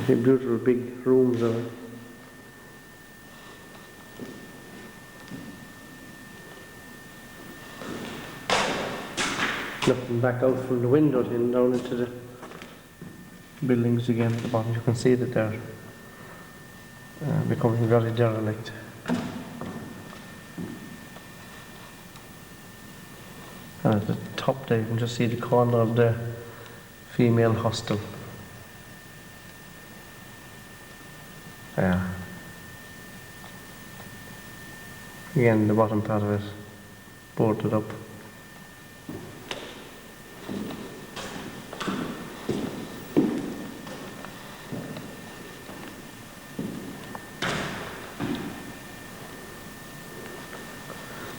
Beautiful big rooms of it. Looking back out from the window then down into the buildings again at the bottom, you can see that they're becoming very derelict. And at the top there you can just see the corner of the female hostel. Yeah. Again, the bottom part of it boarded up.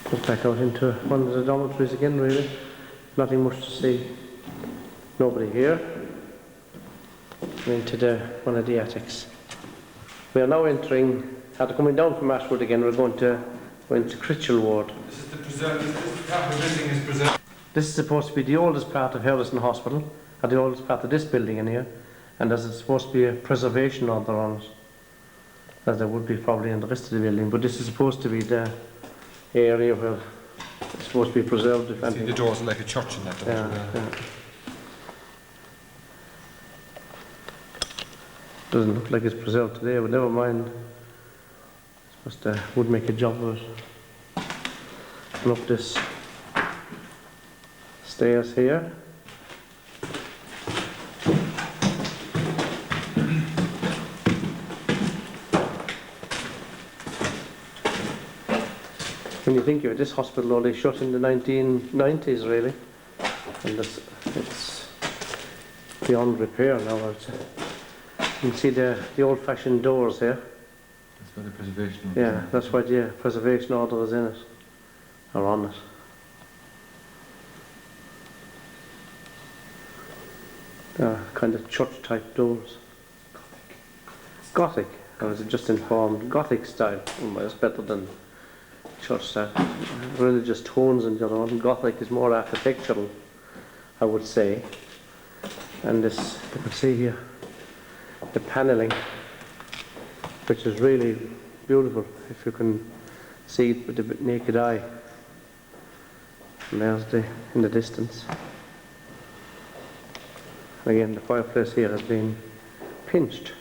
Just back out into one of the dormitories again, really. Nothing much to see. Nobody here. And into one of the attics. We are now entering, after coming down from Ashwood again, we're going to Chartlon Ward. This is the preserve, this part of the building is preserved. This is supposed to be the oldest part of Herrison Hospital, or the oldest part of this building in here, and there's supposed to be a preservation order on it, as there would be probably in the rest of the building, but this is supposed to be the area where it's supposed to be preserved. If See, the doors are like a church in that direction. yeah. Doesn't look like it's preserved today, but never mind. Would make a job of it. And up this stairs here. When you think of it, this hospital only shut in the 1990s, really, and it's beyond repair now. You can see the old-fashioned doors here. That's why the preservation order. Yeah, that's why the preservation order is in it, or on it. Kind of church-type doors. Gothic. I was just informed. Gothic style. Well, it's better than church style. Religious tones and the other one. Gothic is more architectural, I would say. And this, you can see here, the panelling, which is really beautiful if you can see it with the naked eye. And there's in the distance. And again, the fireplace here has been pinched.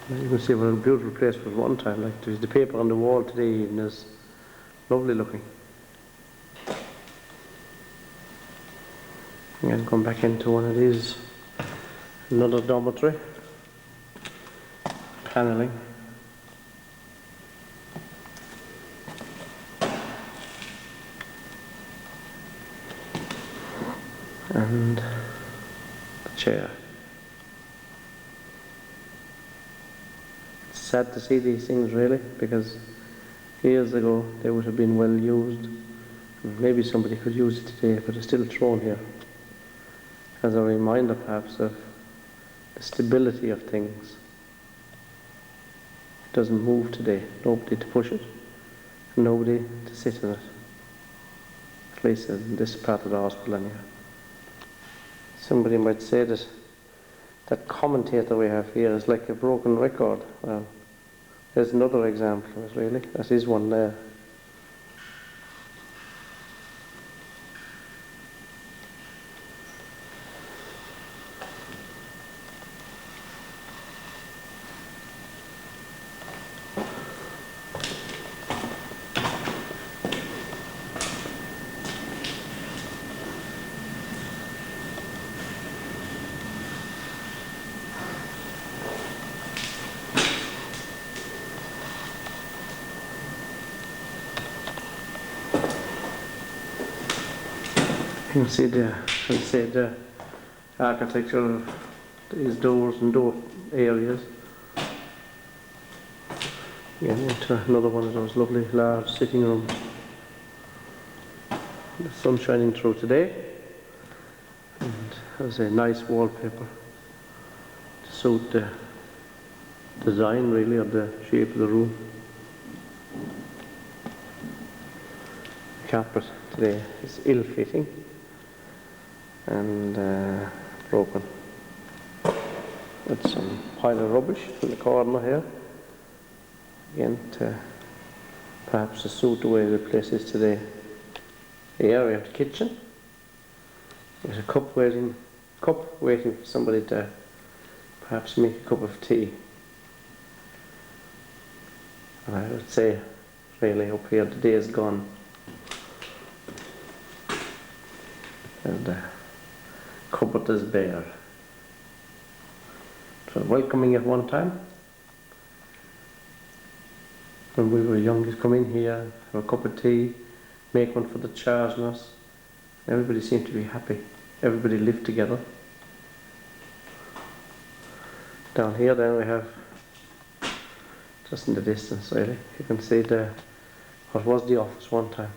And you can see what a beautiful place was one time. Like there's the paper on the wall today even is lovely looking. Again, come back into one of these. Another dormitory, panelling, and the chair. It's sad to see these things really, because years ago they would have been well used. Maybe somebody could use it today, but it's still thrown here as a reminder perhaps of the stability of things. It doesn't move today. Nobody to push it, and nobody to sit in it. At least in this part of the hospital anyhow. Somebody might say that that commentator we have here is like a broken record. Well, there's another example of it really. That is one there. You can see the architecture of these doors and door areas. Again, into another one of those lovely large sitting rooms. The sun shining through today, and as a nice wallpaper to suit the design really of the shape of the room. The carpet today is ill-fitting and broken, with some pile of rubbish in the corner here, again to perhaps to suit the way the place is today. The area of the kitchen. There's a cup waiting for somebody to perhaps make a cup of tea. And I would say, really, up here the day is gone. And the cupboard is bare. So welcoming at one time. When we were young, you'd come in here, have a cup of tea, make one for the Charles and us. Everybody seemed to be happy. Everybody lived together. Down here then we have, just in the distance really, you can see what was the office one time.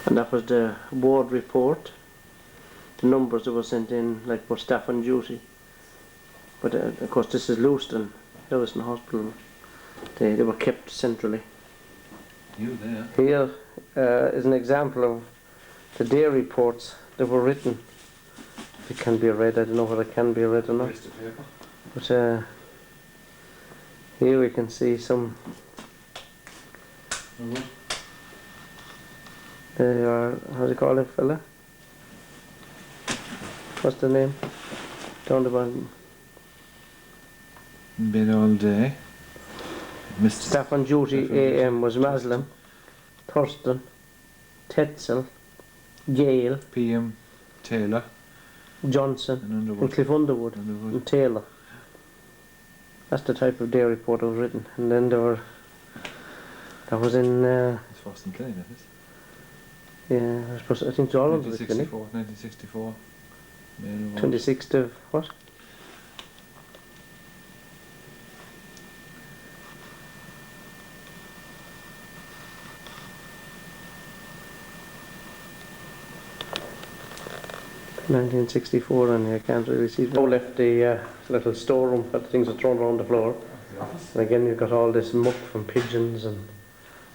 And that was the ward report. The numbers that were sent in, like for staff on duty. But of course this is Lewiston, Herrison Hospital. They were kept centrally. You there? Here is an example of the day reports that were written. If it can be read, I don't know whether it can be read or not. But here we can see some. There are, how do you call it, fella? What's the name? Down the bottom. Been all day. Mr. Staff on duty AM was Muslim, Thurston, Tetzel, Gale, PM Taylor, Johnson, and Underwood. and Cliff Underwood, and Taylor. That's the type of day report that was written. And then there were, that was in, It's Boston Clinic, that is. yeah, I think it's all under the clinic. 1964. 26th of what? (1964), and I can't really see. Oh, left the little storeroom where the things are thrown around the floor. And again, you've got all this muck from pigeons and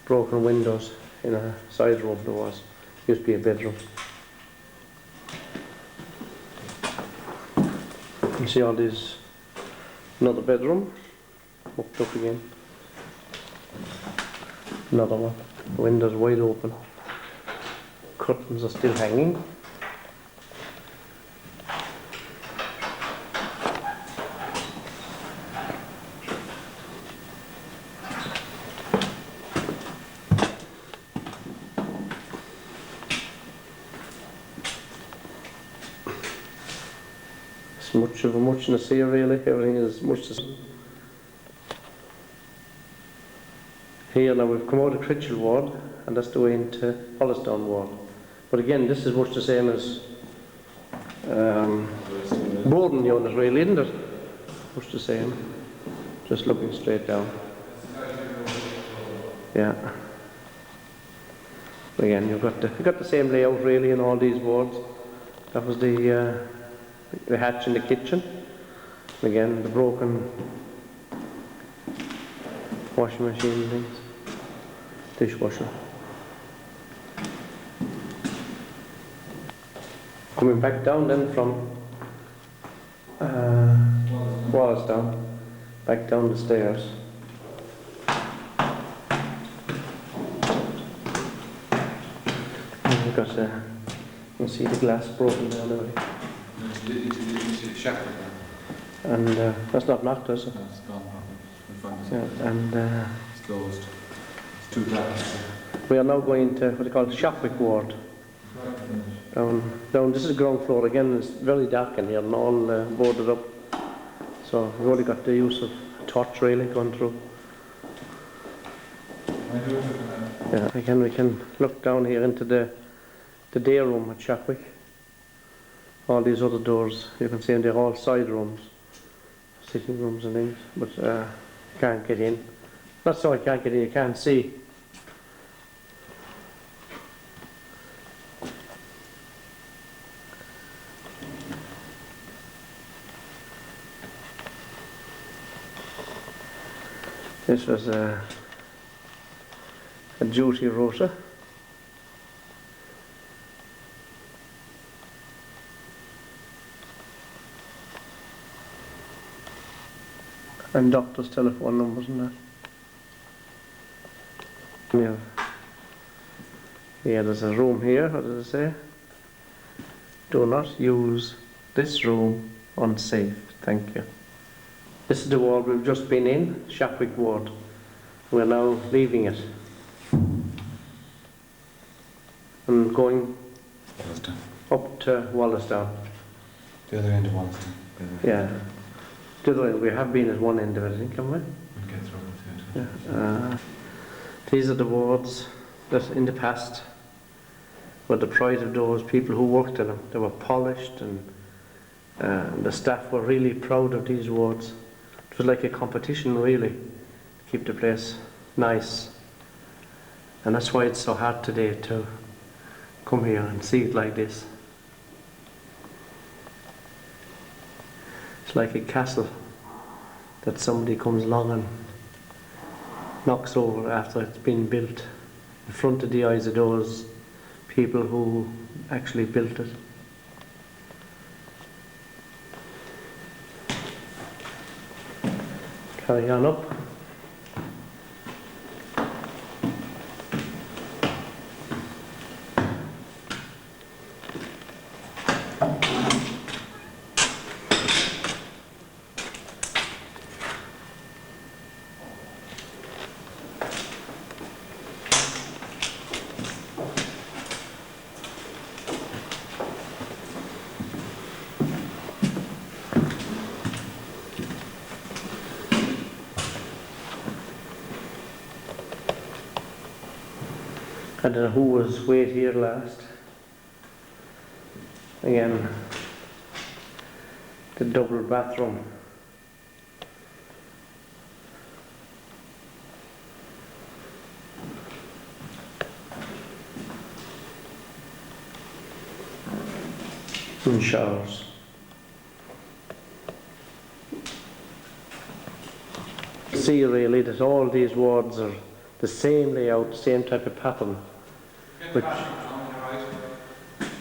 broken windows in a side room there was. Used to be a bedroom. You see all these, another bedroom, mucked up again. Another one, the windows wide open. Curtains are still hanging. Much of a muchness here really, everything is much the same. Here now we've come out of Chartlon Ward and that's the way into Chartlon Ward. But again this is much the same as Borden unit really, isn't it? Much the same, just looking straight down. Yeah. Again you've got the same layout really in all these wards. That was the hatch in the kitchen. Again, the broken washing machine and things. Dishwasher. Coming back down then from Wallace down, back down the stairs. And we've got you can see the glass broken down the way. And that's not knocked, is it? No, it's gone. Yeah, and It's closed. It's too dark. we are now going to what they call Shopwick Ward. Down. This is ground floor again. It's very dark in here and all boarded up. So we've only got the use of a torch really going through. Yeah, again we can look down here into the day room at Shopwick. All these other doors, you can see, and they're all side rooms, sitting rooms and things, but can't get in. Not so I can't get in, you can't see. This was a duty rota. And doctors' telephone numbers and that. Yeah. Yeah, there's a room here, what does it say? Do not use this room, unsafe, thank you. This is the ward we've just been in, Chartlon Ward. We're now leaving it. And going up to Wallasdown. The other end of Wallasdown. Yeah. The other end, we have been at one end of it, I think, haven't we? We'll get through it. Yeah. These are the wards that in the past were the pride of those people who worked in them. They were polished, and the staff were really proud of these wards. It was like a competition, really, to keep the place nice. And that's why it's so hard today to come here and see it like this. It's like a castle that somebody comes along and knocks over after it's been built in front of the eyes of those people who actually built it. Carry on up. I don't know who was wait here last. Again, the double bathroom. And showers. See really that all these wards are the same layout, same type of pattern. Which,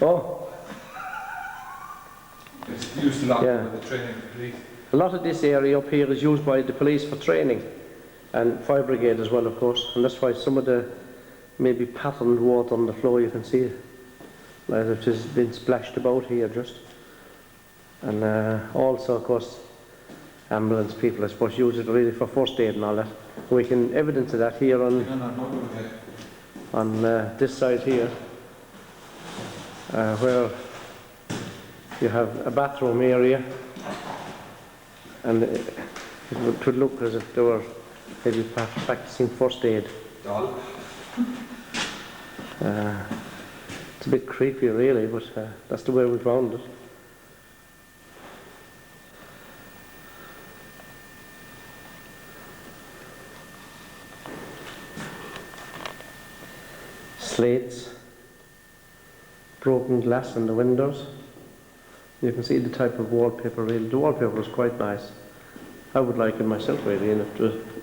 oh, It's used a lot Yeah. with the training police. a lot of this area up here is used by the police for training, and fire brigade as well, of course, and that's why some of the maybe patterned water on the floor you can see, like it has been splashed about here just. And also, of course, ambulance people, I suppose, use it really for first aid and all that. We can evidence of that here on this side here, where you have a bathroom area, and it would look as if they were maybe practicing first aid. It's a bit creepy really, but that's the way we found it. Slates, broken glass in the windows. You can see the type of wallpaper really. The wallpaper is quite nice. I would like it myself really, and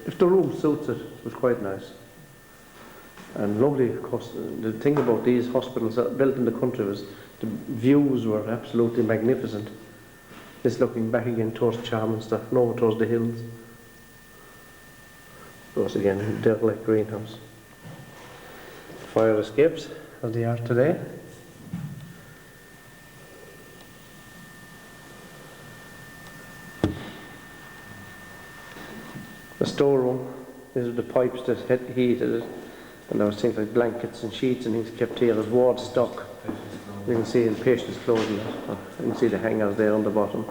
if the room suits it, it was quite nice. And lovely, of course. The thing about these hospitals built in the country was the views were absolutely magnificent. Just looking back again towards Charm and stuff, and over towards the hills. Of course again, derelict greenhouse. Fire escapes, as they are today. The storeroom, these are the pipes that heated it, and there was things like blankets and sheets and things kept here as ward stock. You can see in patients' clothing, you can see the hangers there on the bottom.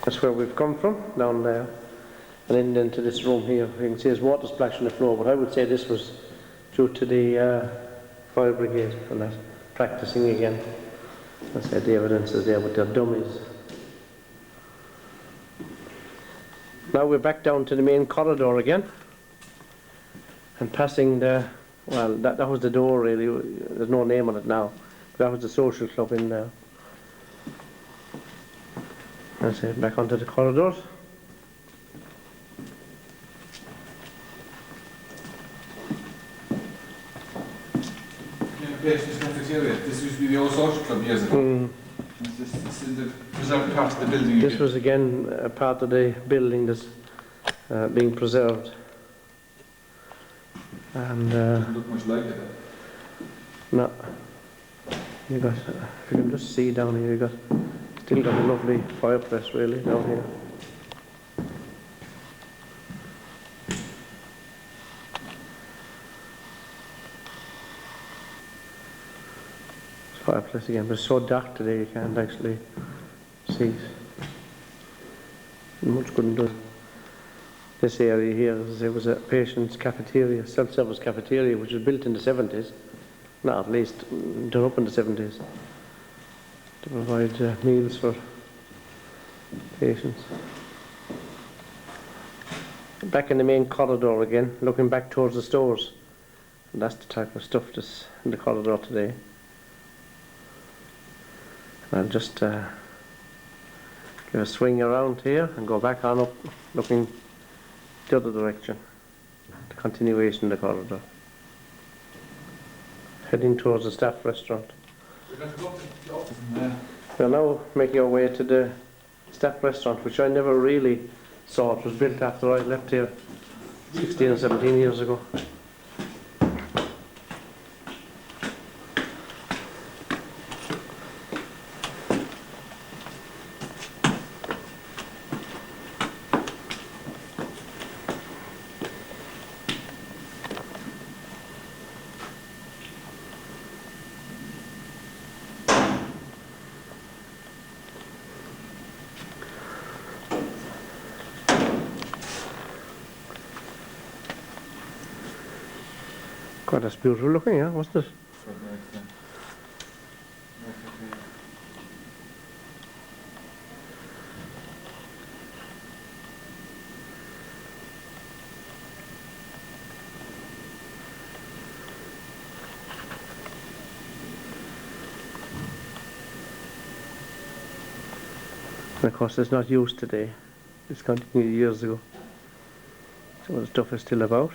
That's where we've come from, down there. and then into this room here. You can see there's water splash on the floor, but I would say this was due to the fire brigade and that practicing again. I said the evidence is there with their dummies. Now we're back down to the main corridor again and passing the, well, that was the door really. There's no name on it now. That was the social club in there. I say back onto the corridors. Patient's cafeteria. This used to be the old social club years ago. This is in the preserved part of the building. This was again a part of the building that's being preserved. And doesn't look much like it. no, you got. If you can just see down here, you got still got a lovely fireplace really down here. Fireplace again, but it's so dark today you can't actually see it. Much couldn't do. This area here, there was a patient's cafeteria, self-service cafeteria, which was built in the 70s, not at least done up in the 70s, to provide meals for patients. Back in the main corridor again, looking back towards the stores, and that's the type of stuff that's in the corridor today. I'll just give a swing around here and go back on up, looking the other direction, the continuation of the corridor. Heading towards the staff restaurant. We're now making our way to the staff restaurant, which I never really saw. It was built after I left here 16 or 17 years ago. God, that's beautiful looking, yeah, wasn't it? And of course it's not used today. It's continued years ago. Some of the stuff is still about,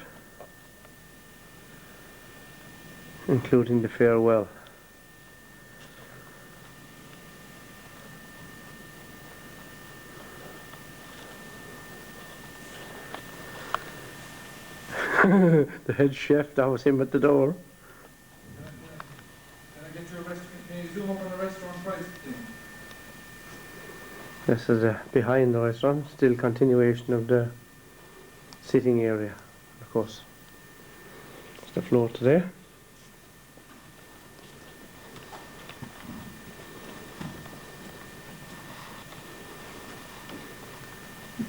including the farewell. The head chef, that was him at the door. Can I get you a restaurant? Can you zoom up on the restaurant price? This is behind the restaurant, still continuation of the sitting area, of course. It's the floor today.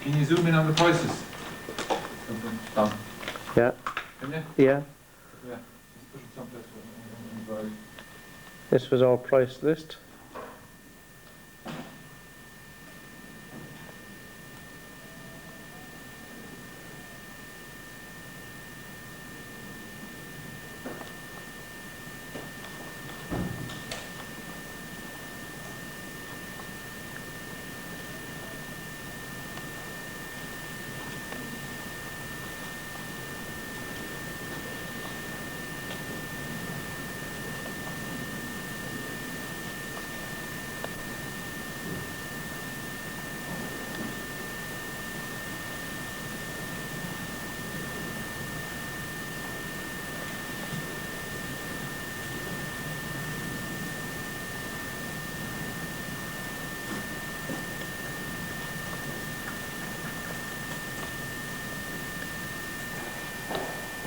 Can you zoom in on the prices? Down. Yeah. Can you? Yeah. Yeah. Let's put it someplace where This was our price list.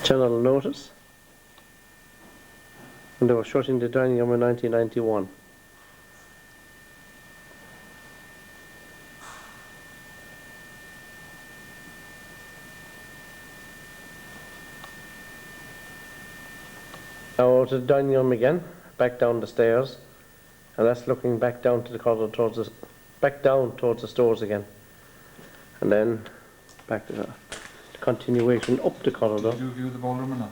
Channel notice, and they were shutting the dining room in 1991. Now to the dining room again, back down the stairs, and that's looking back down to the corridor towards the, back down towards the stores again, and then back to the continuation up the corridor. Did you view the ballroom or not?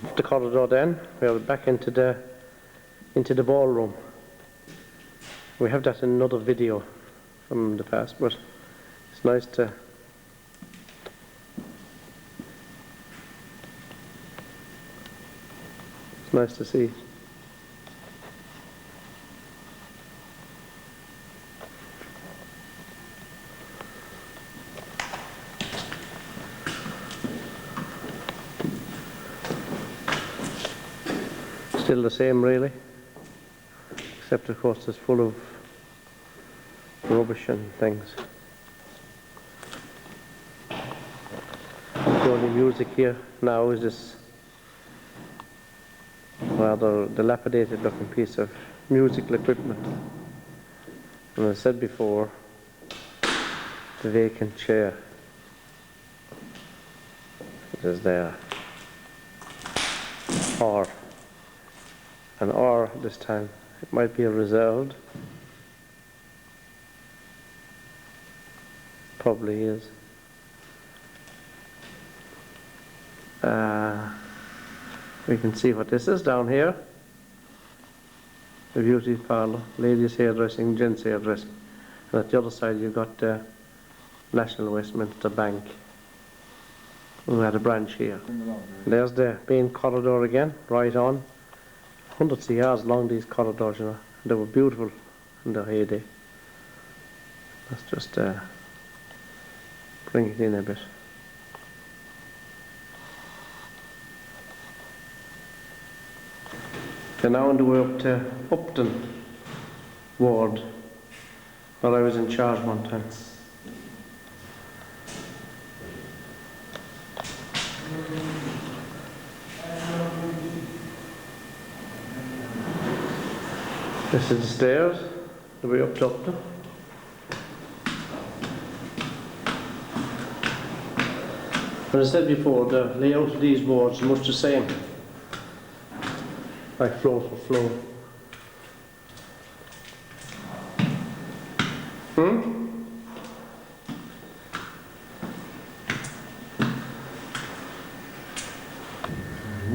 Up the corridor then, we're back into the ballroom. We have that in another video from the past, but it's nice to see. Still the same really, except of course it's full of rubbish and things. The only music here now is this rather dilapidated looking piece of musical equipment. And as I said before, the vacant chair. It is there. Or this time it might be a reserved. Probably is. We can see what this is down here. The beauty parlour, ladies hairdressing, gents hairdressing. And at the other side you've got National Westminster Bank, who had a branch here. There's the main corridor again, right on. Hundreds of yards along these corridors, you know. They were beautiful in their heyday. Let's just bring it in a bit. We're now on the way up to Upton Ward, where I was in charge one time. This is the stairs, the way up to Upton. As I said before, the layout of these wards is much the same, like floor for floor.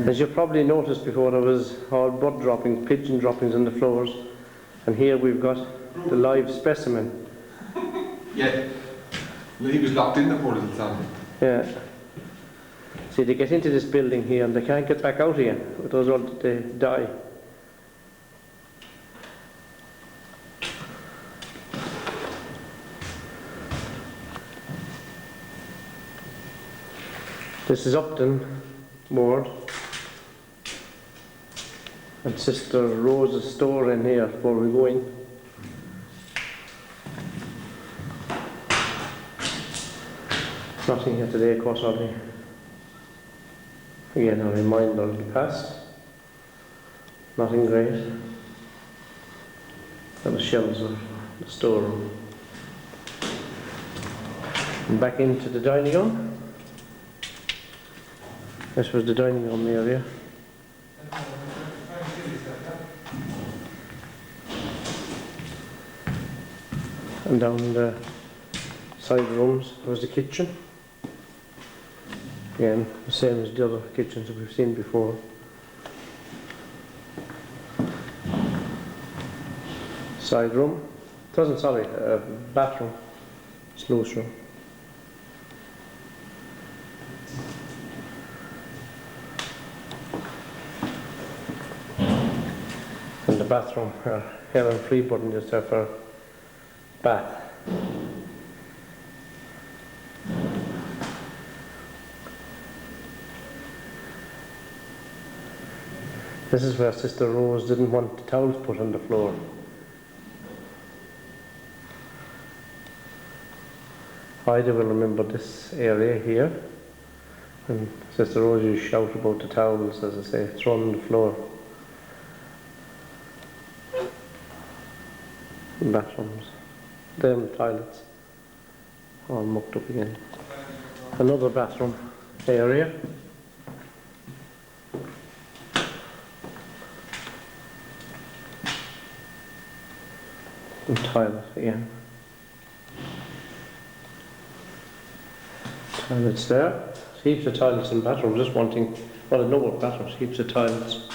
As you probably noticed before, there was all bird droppings, pigeon droppings on the floors, and here we've got the live specimen. Yeah, he was locked in the poor little son. Yeah. See, they get into this building here and they can't get back out again. With those old, they die. This is Upton Ward. And Sister Rose's store in here before we go in. Nothing here today, of course, only. Again, a reminder of the past. Nothing great. And the shelves of the storeroom. And back into the dining room. This was the dining room area. And down the side rooms was the kitchen. Again, the same as the other kitchens that we've seen before. Side room. Bathroom. Sluice room. And the bathroom, Helen Freebutton just have her bath. This is where Sister Rose didn't want the towels put on the floor. I do remember this area here, and Sister Rose used to shout about the towels, as I say, thrown on the floor. Bathrooms, them toilets, all mucked up again. Another bathroom area. toilet again. Toilets there. Heaps of toilets and bathrooms. Just wanting, well, a number of bathrooms, heaps of toilets.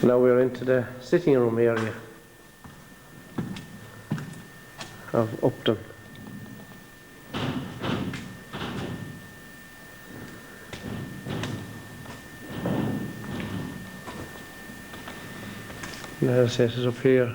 Now we're into the sitting room area of Upton. There's it up here.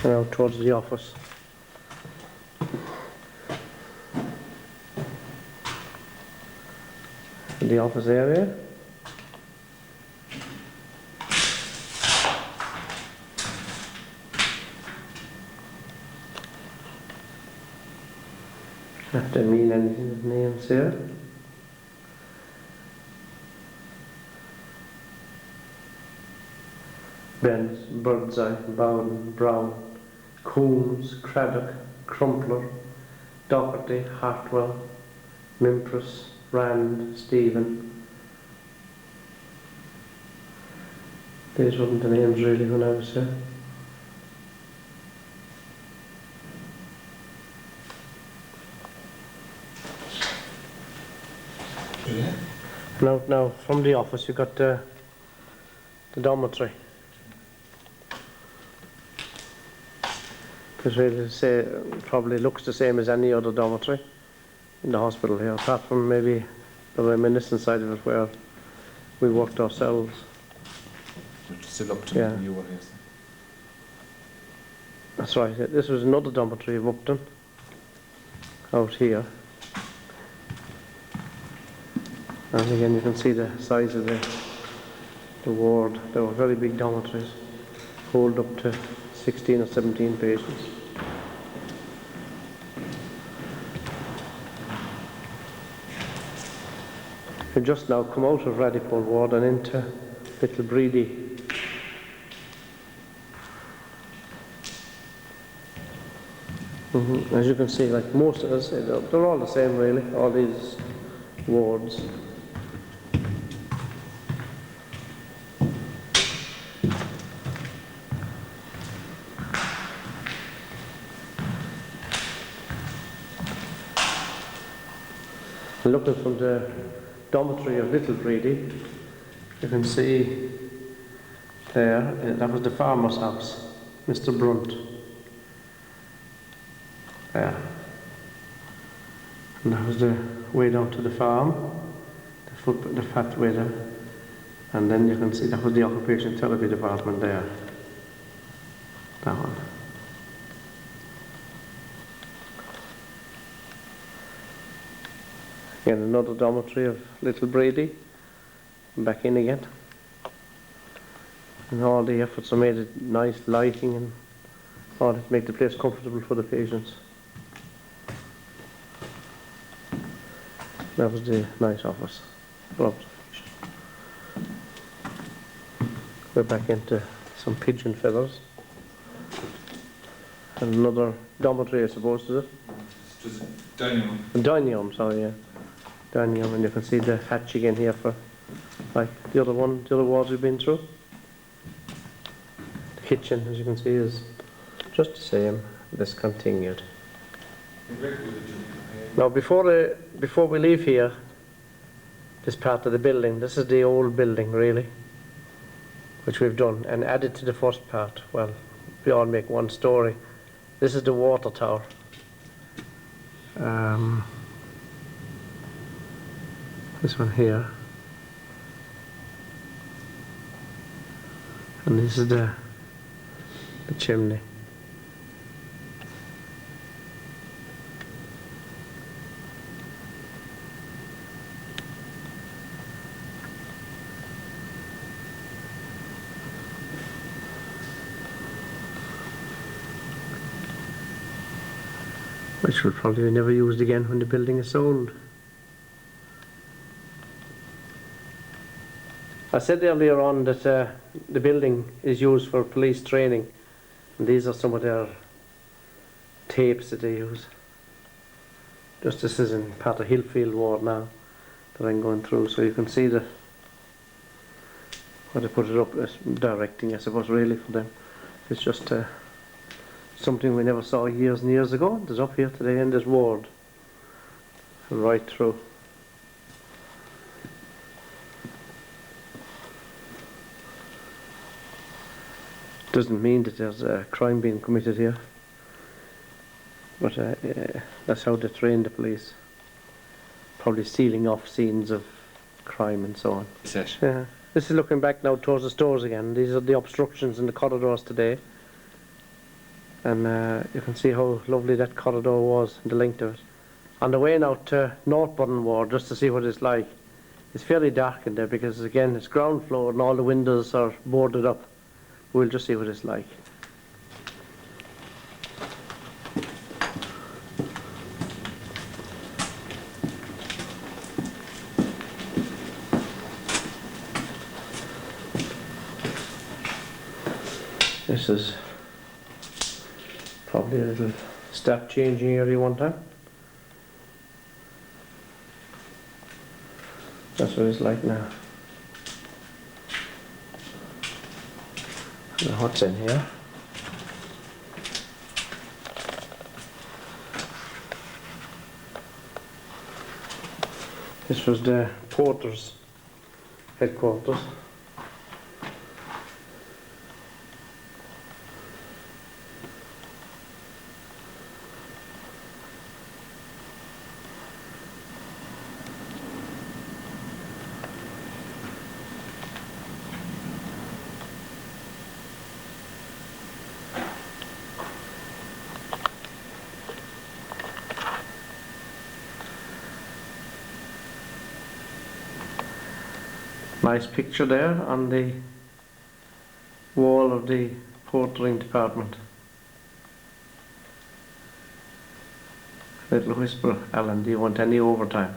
And out towards the office. The office area. Have to mean anything with names here. Ben's, Birdseye, Bowden, Brown, Coombs, Craddock, Crumpler, Doherty, Hartwell, Mimpress, Rand, Stephen. These weren't the names really when I was here. Yeah. Now from the office you got the dormitory. Because really say probably looks the same as any other dormitory in the hospital here, apart from maybe the reminiscent side of it where we worked ourselves. Which is still up to Yeah. the new one, yes. That's right. This was another dormitory of Upton out here. And again you can see the size of the ward. They were very big dormitories, hold up to 16 or 17 patients. We've just now come out of Radipole Ward and into Little Breedy. As you can see, like most of us, they're all the same really, all these wards. Looking from the dormitory of Little Breedy, you can see there, that was the farmer's house, Mr. Brunt. There. And that was the way down to the farm, the pathway there. And then you can see that was the occupation therapy department there. That one. Again, another dormitory of Little Breedy. Back in again. And all the efforts are made at nice lighting and all to make the place comfortable for the patients. That was the nice office for observation. We're back into some pigeon feathers. And another dormitory, I suppose, is it? It's just a dining room. A dining room, sorry, yeah. Dining room, and you can see the hatch again here for, like the other wards we've been through. The kitchen, as you can see, is just the same, discontinued. Now, before we leave here, this part of the building, this is the old building, really, which we've done, and added to the first part. Well, we all make one story. This is the water tower. This one here. And this is the chimney. which will probably be never used again when the building is sold. I said earlier on that the building is used for police training, and these are some of their tapes that they use. Just this is in part of Hillfield Ward now that I'm going through, so you can see the what they put it up as directing, I suppose, really for them. It's just something we never saw years and years ago. It's up here today in this ward, right through. Doesn't mean that there's a crime being committed here, but that's how they train the police. Probably sealing off scenes of crime and so on. Yeah. This is looking back now towards the stores again. These are the obstructions in the corridors today, and you can see how lovely that corridor was and the length of it. On the way now to Northbourne Ward, just to see what it's like. It's fairly dark in there because again it's ground floor and all the windows are boarded up. We'll just see what it's like. This is probably a little staff changing area one time. That's what it's like now. I don't know what's in here. This was the porter's headquarters. Nice picture there on the wall of the portering department. Little whisper, Alan, do you want any overtime?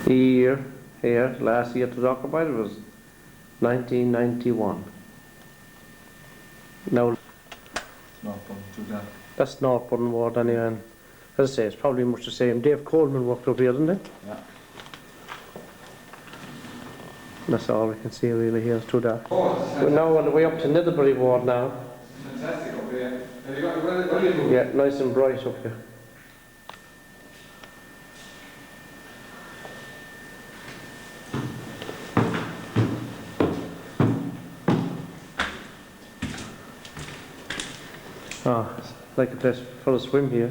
The year here, last year it was occupied, was 1991. Now, that's Northbourne Ward anyway, and as I say, it's probably much the same. Dave Coleman worked up here, didn't he? Yeah. That's all we can see really here, it's too dark. We're now on the way up to Netherbury Ward now. Fantastic up here. Have you got the Yeah, nice and bright up here. Oh, it's like a place for a swim here.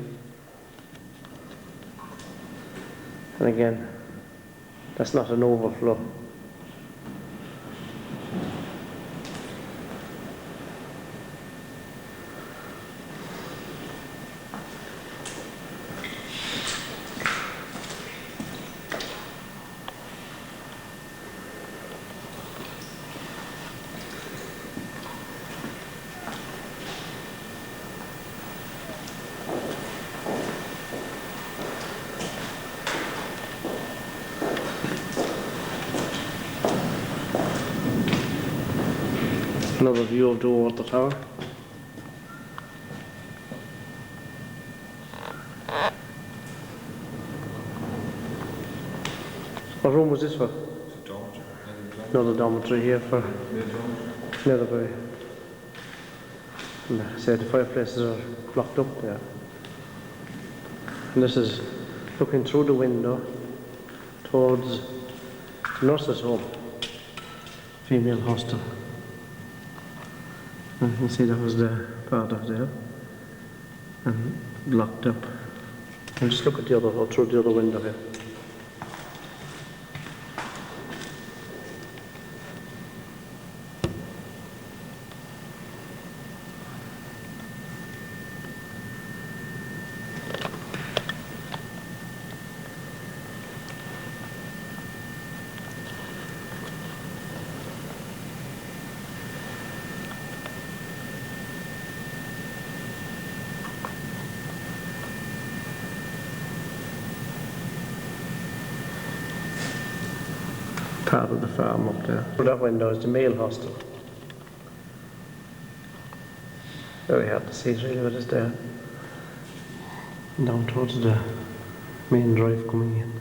And again, that's not an overflow. Another view of the water tower. What room was this for? Another dormitory here for Netherbury. And I said the fireplaces are blocked up there. And this is looking through the window towards the nurse's home, female hostel. And you can see that was the part of there, and blocked up. And just look at the other, or through the other window here. Part of the farm up there. Through that window is the male hostel. Very hard to see really what is there. Down towards the main drive coming in.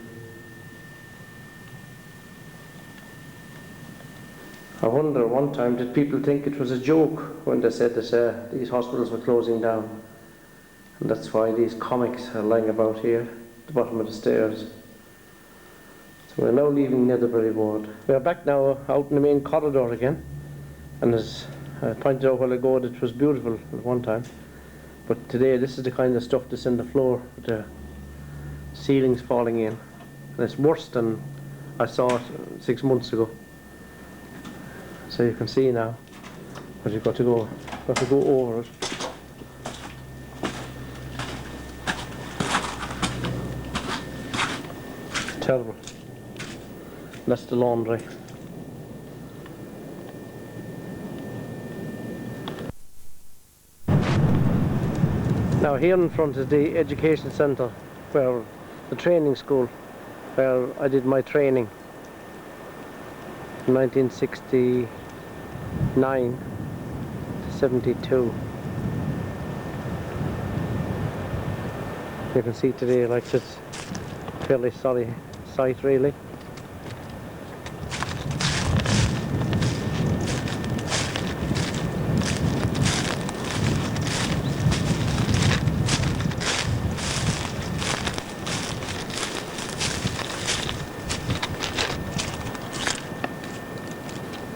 I wonder one time, did people think it was a joke when they said that these hospitals were closing down? And that's why these comics are lying about here, at the bottom of the stairs. So we're now leaving Netherbury Ward. We're back now out in the main corridor again. And as I pointed out a while ago, it was beautiful at one time. But today this is the kind of stuff that's in the floor, with the ceilings falling in. And it's worse than I saw it 6 months ago. So you can see now, but you've got to go over it. It's terrible. That's the laundry. Now here in front is the education centre, where the training school, where I did my training in 1969 to 72. You can see today, like, it's a fairly sorry sight really.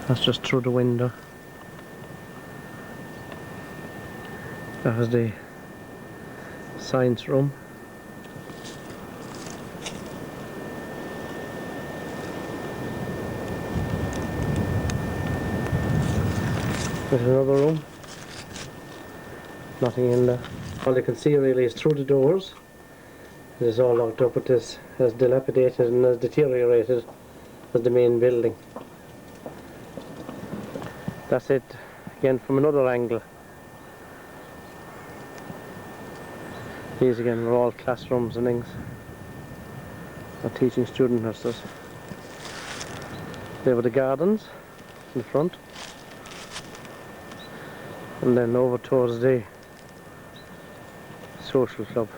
That's just through the window. That was the science room. There's another room. Nothing in there. All you can see really is through the doors. It is all locked up. It is as dilapidated and as deteriorated as the main building. That's it again from another angle. These again are all classrooms and things. Or teaching student nurses. There were the gardens in front. And then over towards the social club.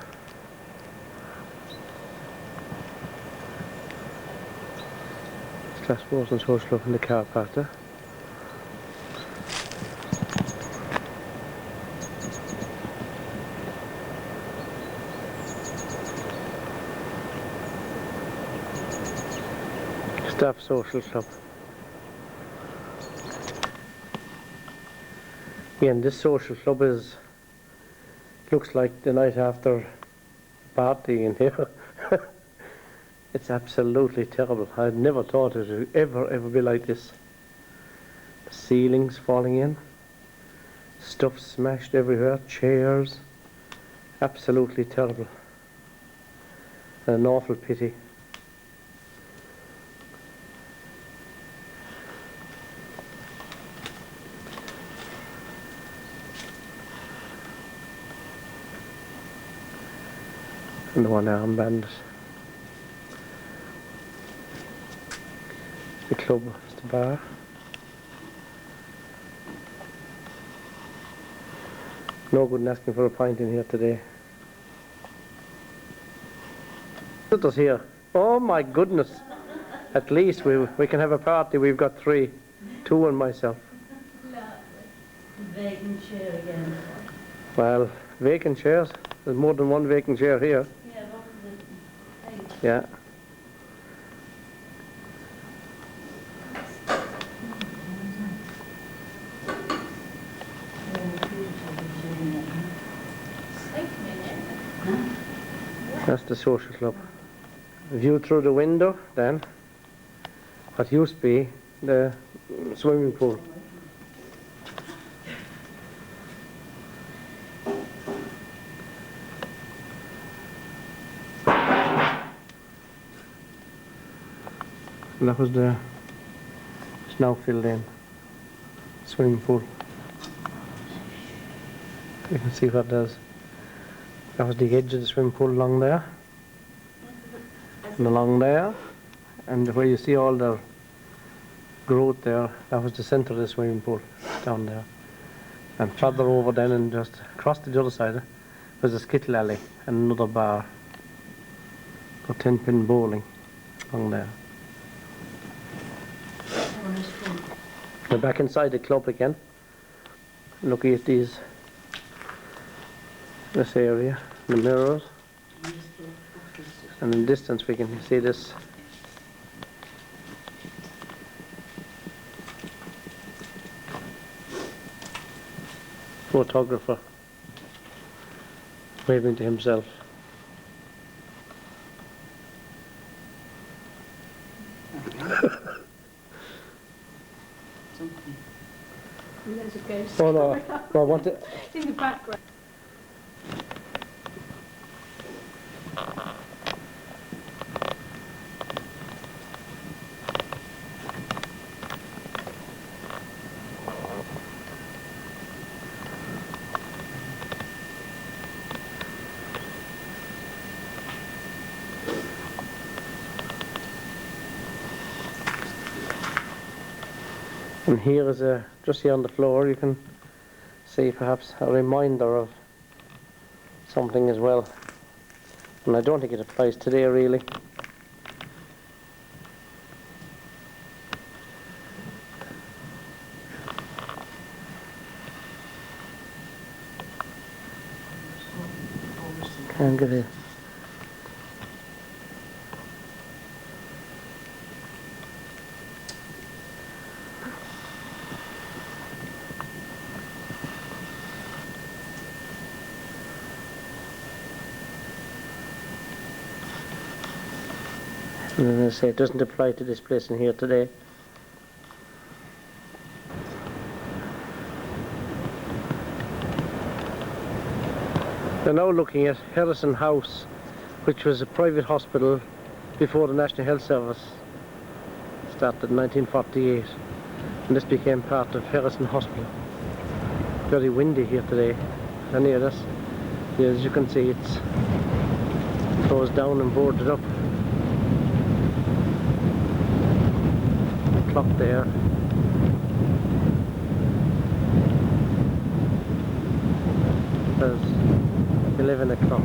Class 4 and social club in the car park there. Staff social club. Again, this social club looks like the night after party in here. It's absolutely terrible. I'd never thought it would ever be like this. The ceilings falling in, stuff smashed everywhere, chairs. Absolutely terrible. And an awful pity. And the one arm bandit. The club is the bar. No good in asking for a pint in here today. Visitors here. Oh my goodness. At least we can have a party. We've got 3. 2 and myself. Vacant chair again. Well, vacant chairs. There's more than one vacant chair here. Yeah, what was it? 8. Yeah. That's the social club. View through the window then, what used to be the swimming pool. And that was the, it's now filled in, swimming pool. You can see what there's. That was the edge of the swimming pool along there. And along there. And where you see all the road there, that was the centre of the swimming pool, down there. And further over then and just across to the other side was a skittle alley and another bar for 10-pin bowling along there. We're back inside the club again, looking at this area, the mirrors, and in the distance we can see this photographer waving to himself. There's a ghost. Oh no, no, I want it. In the background. And here is just here on the floor you can see perhaps a reminder of something as well. And I don't think it applies today really. Can't get it. And as I say, it doesn't apply to this place in here today. We're now looking at Herrison House, which was a private hospital before the National Health Service started in 1948, and this became part of Herrison Hospital. Very windy here today, and near us, as you can see, it's closed down and boarded up. The clock there. Says 11 o'clock.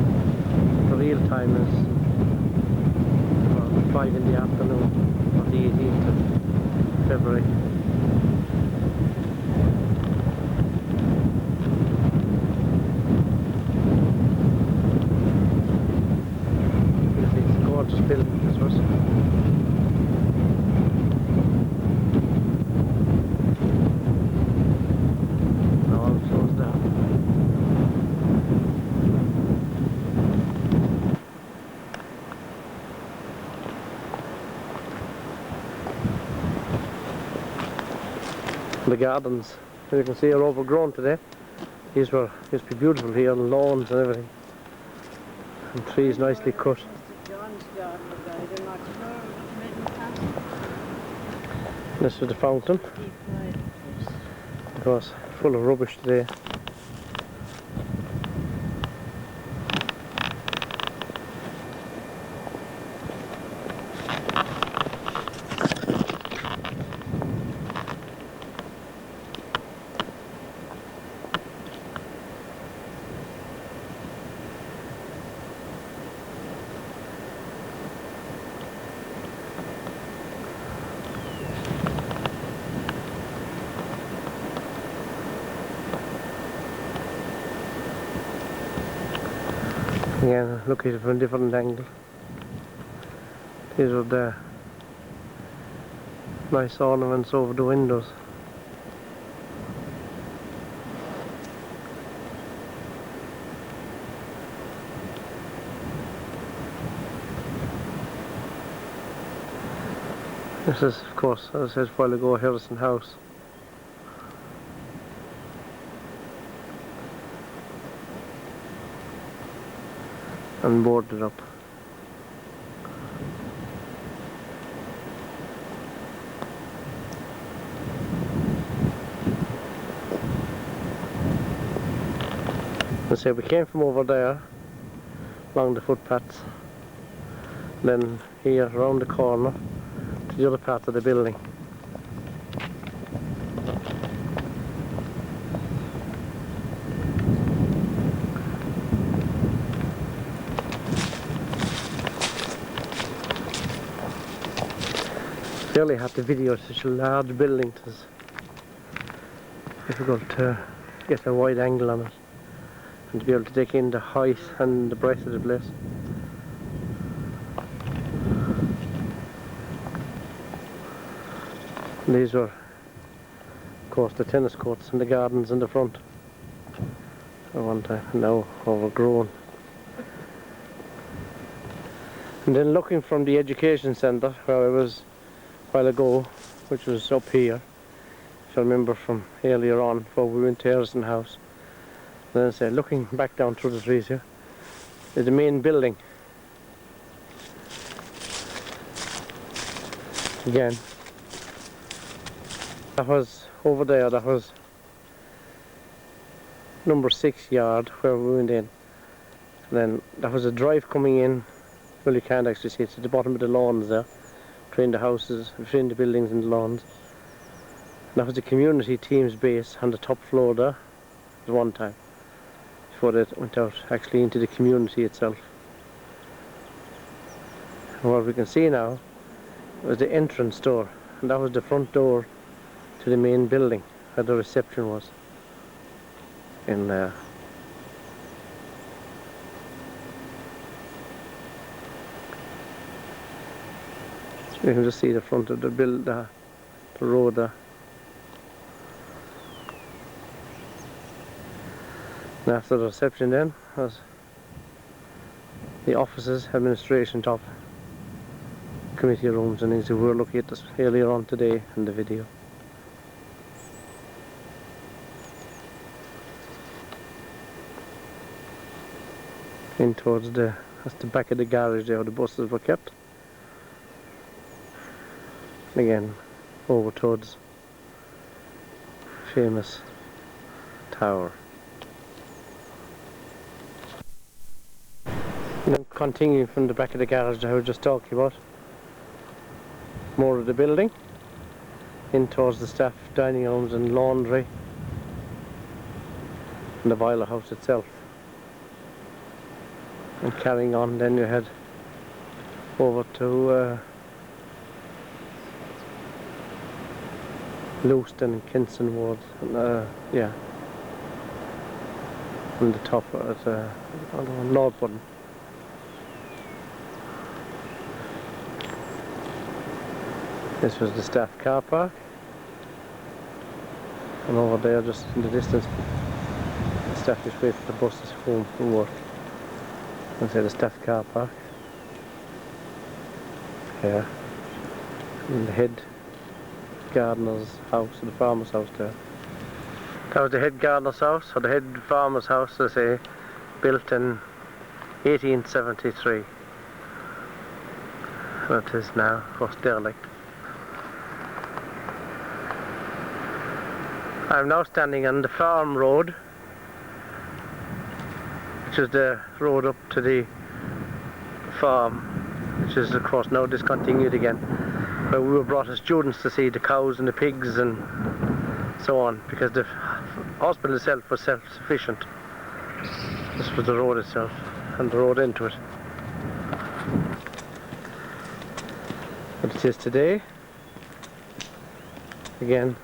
The real time is about 5 in the afternoon of the 18th of February. It's a gorgeous building, this was. Now all closed down. The gardens, as you can see, are overgrown today. These used to be beautiful here, and lawns and everything, and trees nicely cut. This is the fountain. It was full of rubbish today. Again, look at it from a different angle. These are the nice ornaments over the windows. This is, of course, as I said a while ago, Herrison House. And boarded up. Let's say we came from over there along the footpaths, then here around the corner to the other part of the building. Fairly hard to video such a large building. It's difficult to get a wide angle on it and to be able to take in the height and the breadth of the place. These were, of course, the tennis courts and the gardens in the front at one time, now overgrown. And then looking from the education centre where I was a while ago, which was up here, if I remember from earlier on before we went to Herrison House, then I say looking back down through the trees here is the main building. Again, that was over there, that was number 6 yard where we went in. And then that was a drive coming in. Well, you can't actually see it. It's at the bottom of the lawns there, between the houses, between the buildings and the lawns. And that was the community team's base on the top floor there at one time, before they went out actually into the community itself. And what we can see now was the entrance door, and that was the front door to the main building where the reception was in there. You can just see the front of the road there. And after the reception then was the offices, administration top, committee rooms and things. We were looking at this earlier on today in the video. In towards that's the back of the garage there where the buses were kept. Again, over towards famous tower. And then continuing from the back of the garage that I was just talking about, more of the building, in towards the staff dining rooms and laundry, and the boiler house itself. And carrying on, then you head over to Lewiston and Kinson Ward, and yeah, on the top at Northbourne. This was the staff car park, and over there, just in the distance, the staff just wait for the buses home from work. And say the staff car park. Yeah, and the head gardener's house, the farmer's house there. That was the head gardener's house, or the head farmer's house, they say, built in 1873. And it is now, of course, derelict. I'm now standing on the farm road, which is the road up to the farm, which is of course now discontinued again. But we were brought as students to see the cows and the pigs and so on, because the hospital itself was self-sufficient. This was the road itself and the road into it. But it is today, again,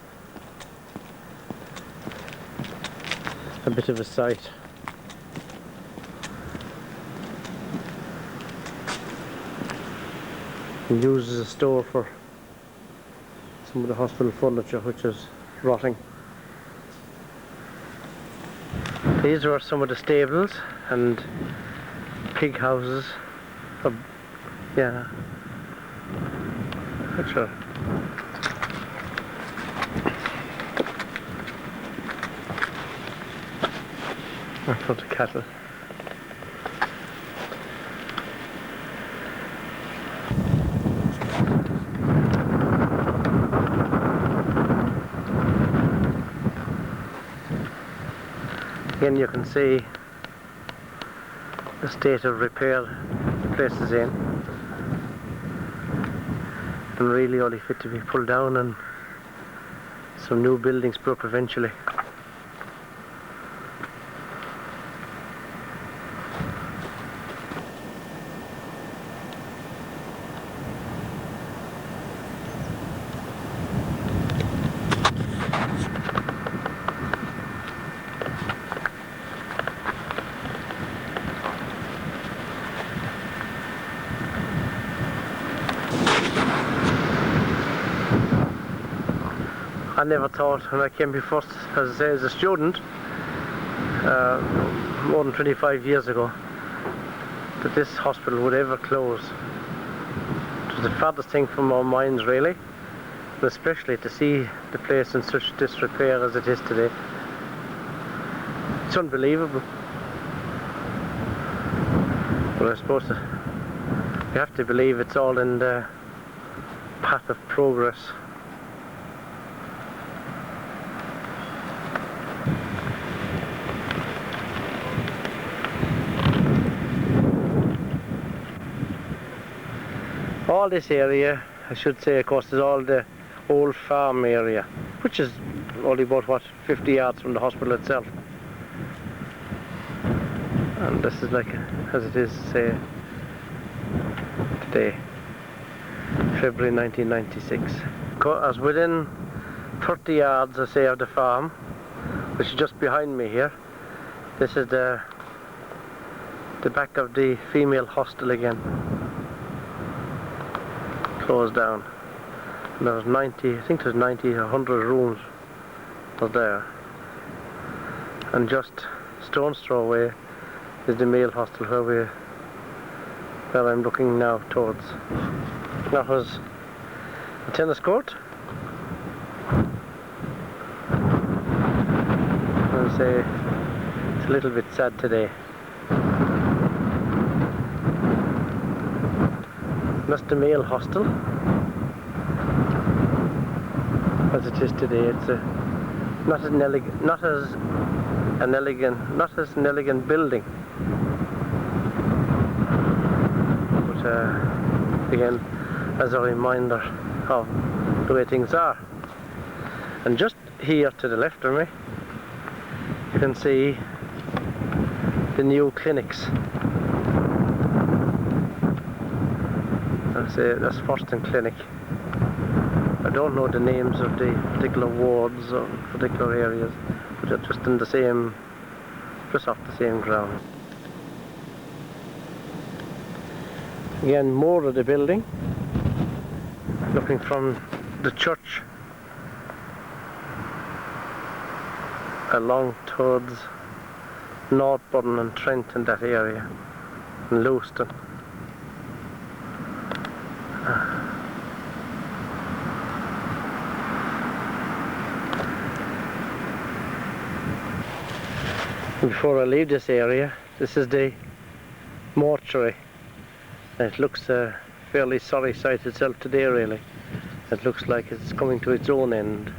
a bit of a sight. And used as a store for some of the hospital furniture, which is rotting. These were some of the stables and pig houses, yeah, which are for the cattle. Again, you can see the state of repair the place is in, and really only fit to be pulled down and some new buildings put up eventually. I never thought when I came here first, as I say, as a student, more than 25 years ago, that this hospital would ever close. It was the farthest thing from our minds, really, and especially to see the place in such disrepair as it is today. It's unbelievable. But I suppose you have to believe it's all in the path of progress. All this area, I should say, of course, is all the old farm area, which is only about, what, 50 yards from the hospital itself. And this is like, as it is, say, today, February 1996. As within 30 yards, I say, of the farm, which is just behind me here, this is the back of the female hostel again. Closed down. And there was 90, I think there's 90 or 100 rooms was there. And just stone's throw away is the male hostel where I'm looking now towards. That was a tennis court. I'll say it's a little bit sad today. That's the male hostel. As it is today, it's not as an elegant building. But again, as a reminder of the way things are. And just here to the left of me, you can see the new clinics. I'll say that's Herrison Clinic. I don't know the names of the particular wards or particular areas, but they're just in the same, just off the same ground. Again, more of the building, looking from the church along towards Northbourne and Trent in that area, and Lewiston. Before I leave this area, this is the mortuary. It looks a fairly sorry sight itself today, really. It looks like it's coming to its own end.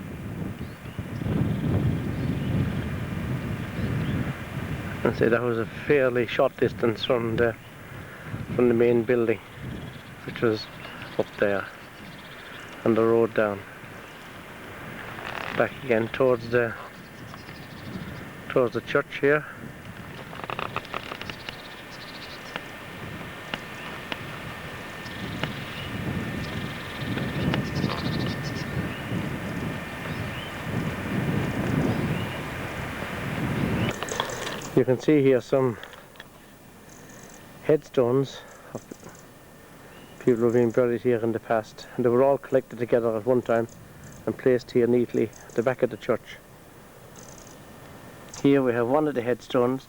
And say that was a fairly short distance from the main building, which was up there on the road down. Back again towards the church here. You can see here some headstones of people who have been buried here in the past, and they were all collected together at one time and placed here neatly at the back of the church. Here we have one of the headstones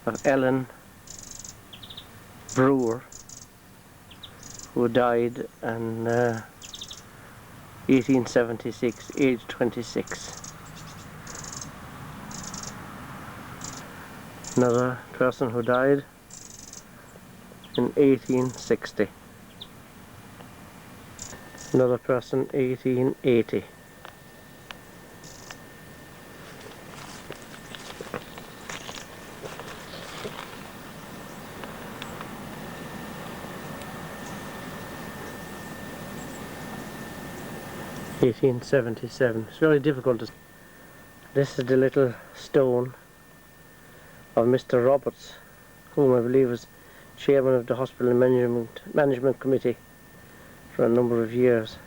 of Ellen Brewer, who died in 1876, aged 26. Another person who died in 1860. Another person 1880. (1877). It's very difficult to... This is the little stone of Mr. Roberts, whom I believe was chairman of the hospital management committee for a number of years.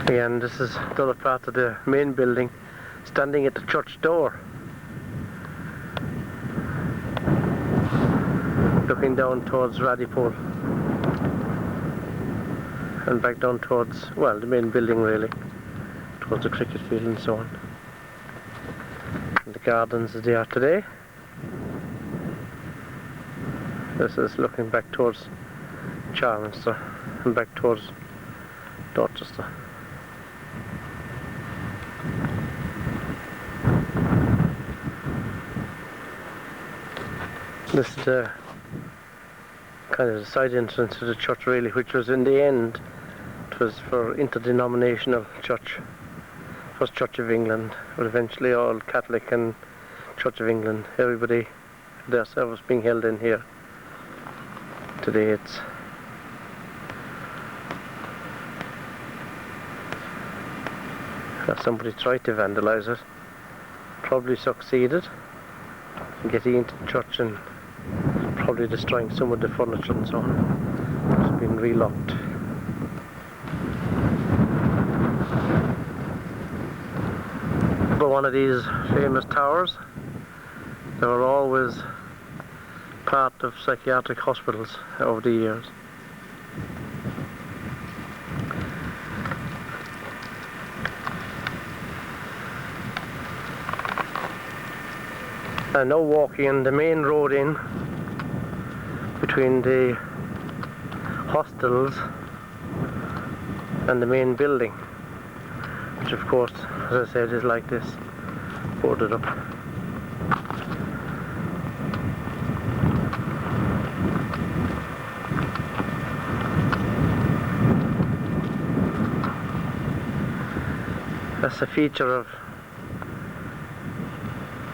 And this is the other part of the main building, standing at the church door. looking down towards Radipole and back down towards, well, the main building really, towards the cricket field and so on. And the gardens as they are today. This is looking back towards Charminster and back towards Dorchester. This is the kind of the side entrance to the church really, which was in the end, it was for interdenominational church. First Church of England, but eventually all Catholic and Church of England, everybody, their service being held in here. Today it's somebody tried to vandalise it, probably succeeded in getting into the church and probably destroying some of the furniture and so on. It's been relocked. But one of these famous towers, they were always part of psychiatric hospitals over the years. And now walking on the main road in between the hostels and the main building, which of course, as I said, is like this, boarded up. That's a feature of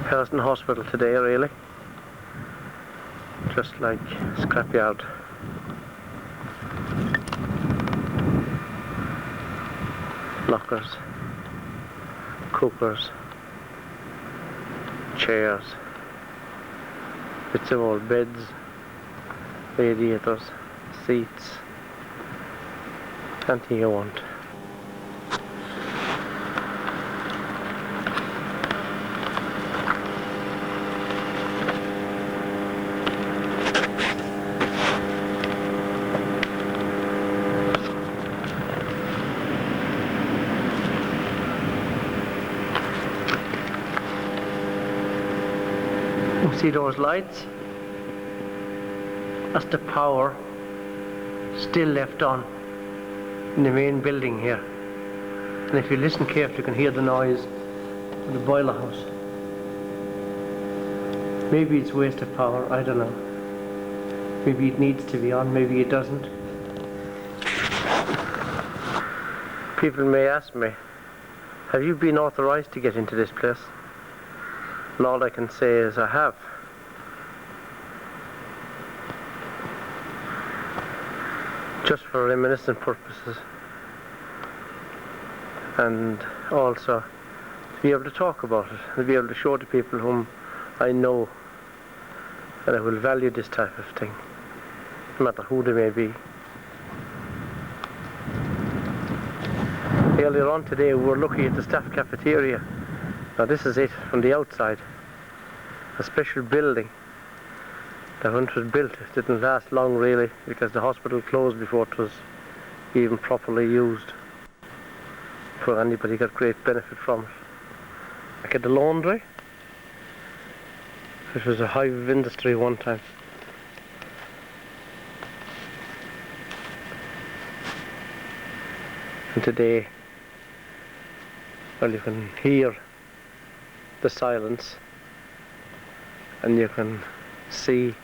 Herrison Hospital today really, just like scrapyard. Lockers, cookers, chairs, bits of old beds, radiators, seats, anything you want. See those lights? That's the power still left on in the main building here. And if you listen carefully, you can hear the noise of the boiler house. Maybe it's waste of power, I don't know. Maybe it needs to be on, maybe it doesn't. People may ask me, have you been authorised to get into this place? And all I can say is I have. Just for reminiscent purposes. And also to be able to talk about it, and to be able to show to people whom I know that I will value this type of thing, no matter who they may be. Earlier on today we were looking at the staff cafeteria. Now this is it from the outside. A special building that when it was built it didn't last long really, because the hospital closed before it was even properly used. Before anybody got great benefit from it. Like at the laundry, which was a hive of industry one time. And today, well, you can hear the silence and you can see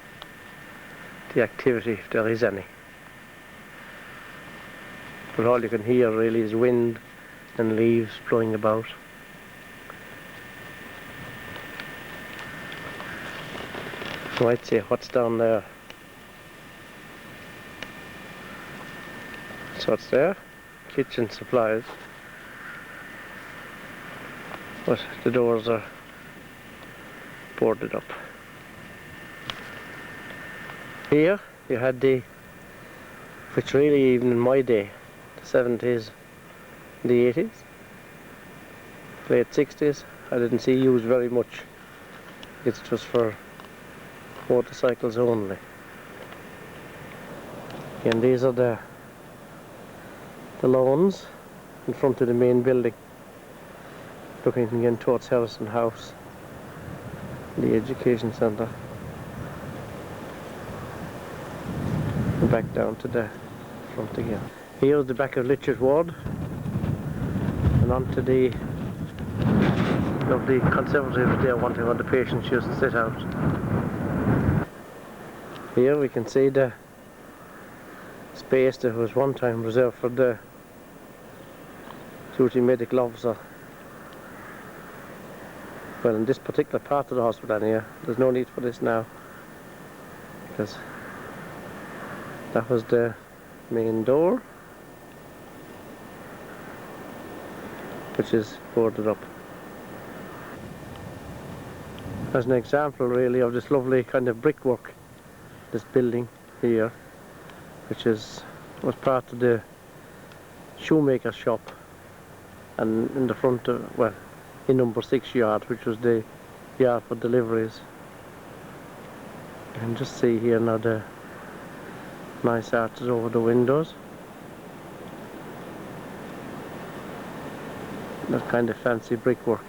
the activity if there is any. But all you can hear really is wind and leaves blowing about. So I'd say what's down there. So what's there? Kitchen supplies. But the doors are boarded up. Here you had the, which really even in my day, the 70s, the 80s, late 60s, I didn't see used very much. It was for motorcycles only. And these are the lawns in front of the main building, looking again towards Herrison House, the education centre, and back down to the front again. Here's the back of Longwood Ward, and on to the lovely conservatories there, wanting all the patients used to sit out. Here we can see the space that was one time reserved for the duty medical officer. Well, in this particular part of the hospital here, there's no need for this now, because that was the main door, which is boarded up. As an example really of this lovely kind of brickwork, this building here, which was part of the shoemaker shop, and in the front of, well, in number 6 yard, which was the yard for deliveries. You can just see here now the nice arches over the windows. That kind of fancy brickwork.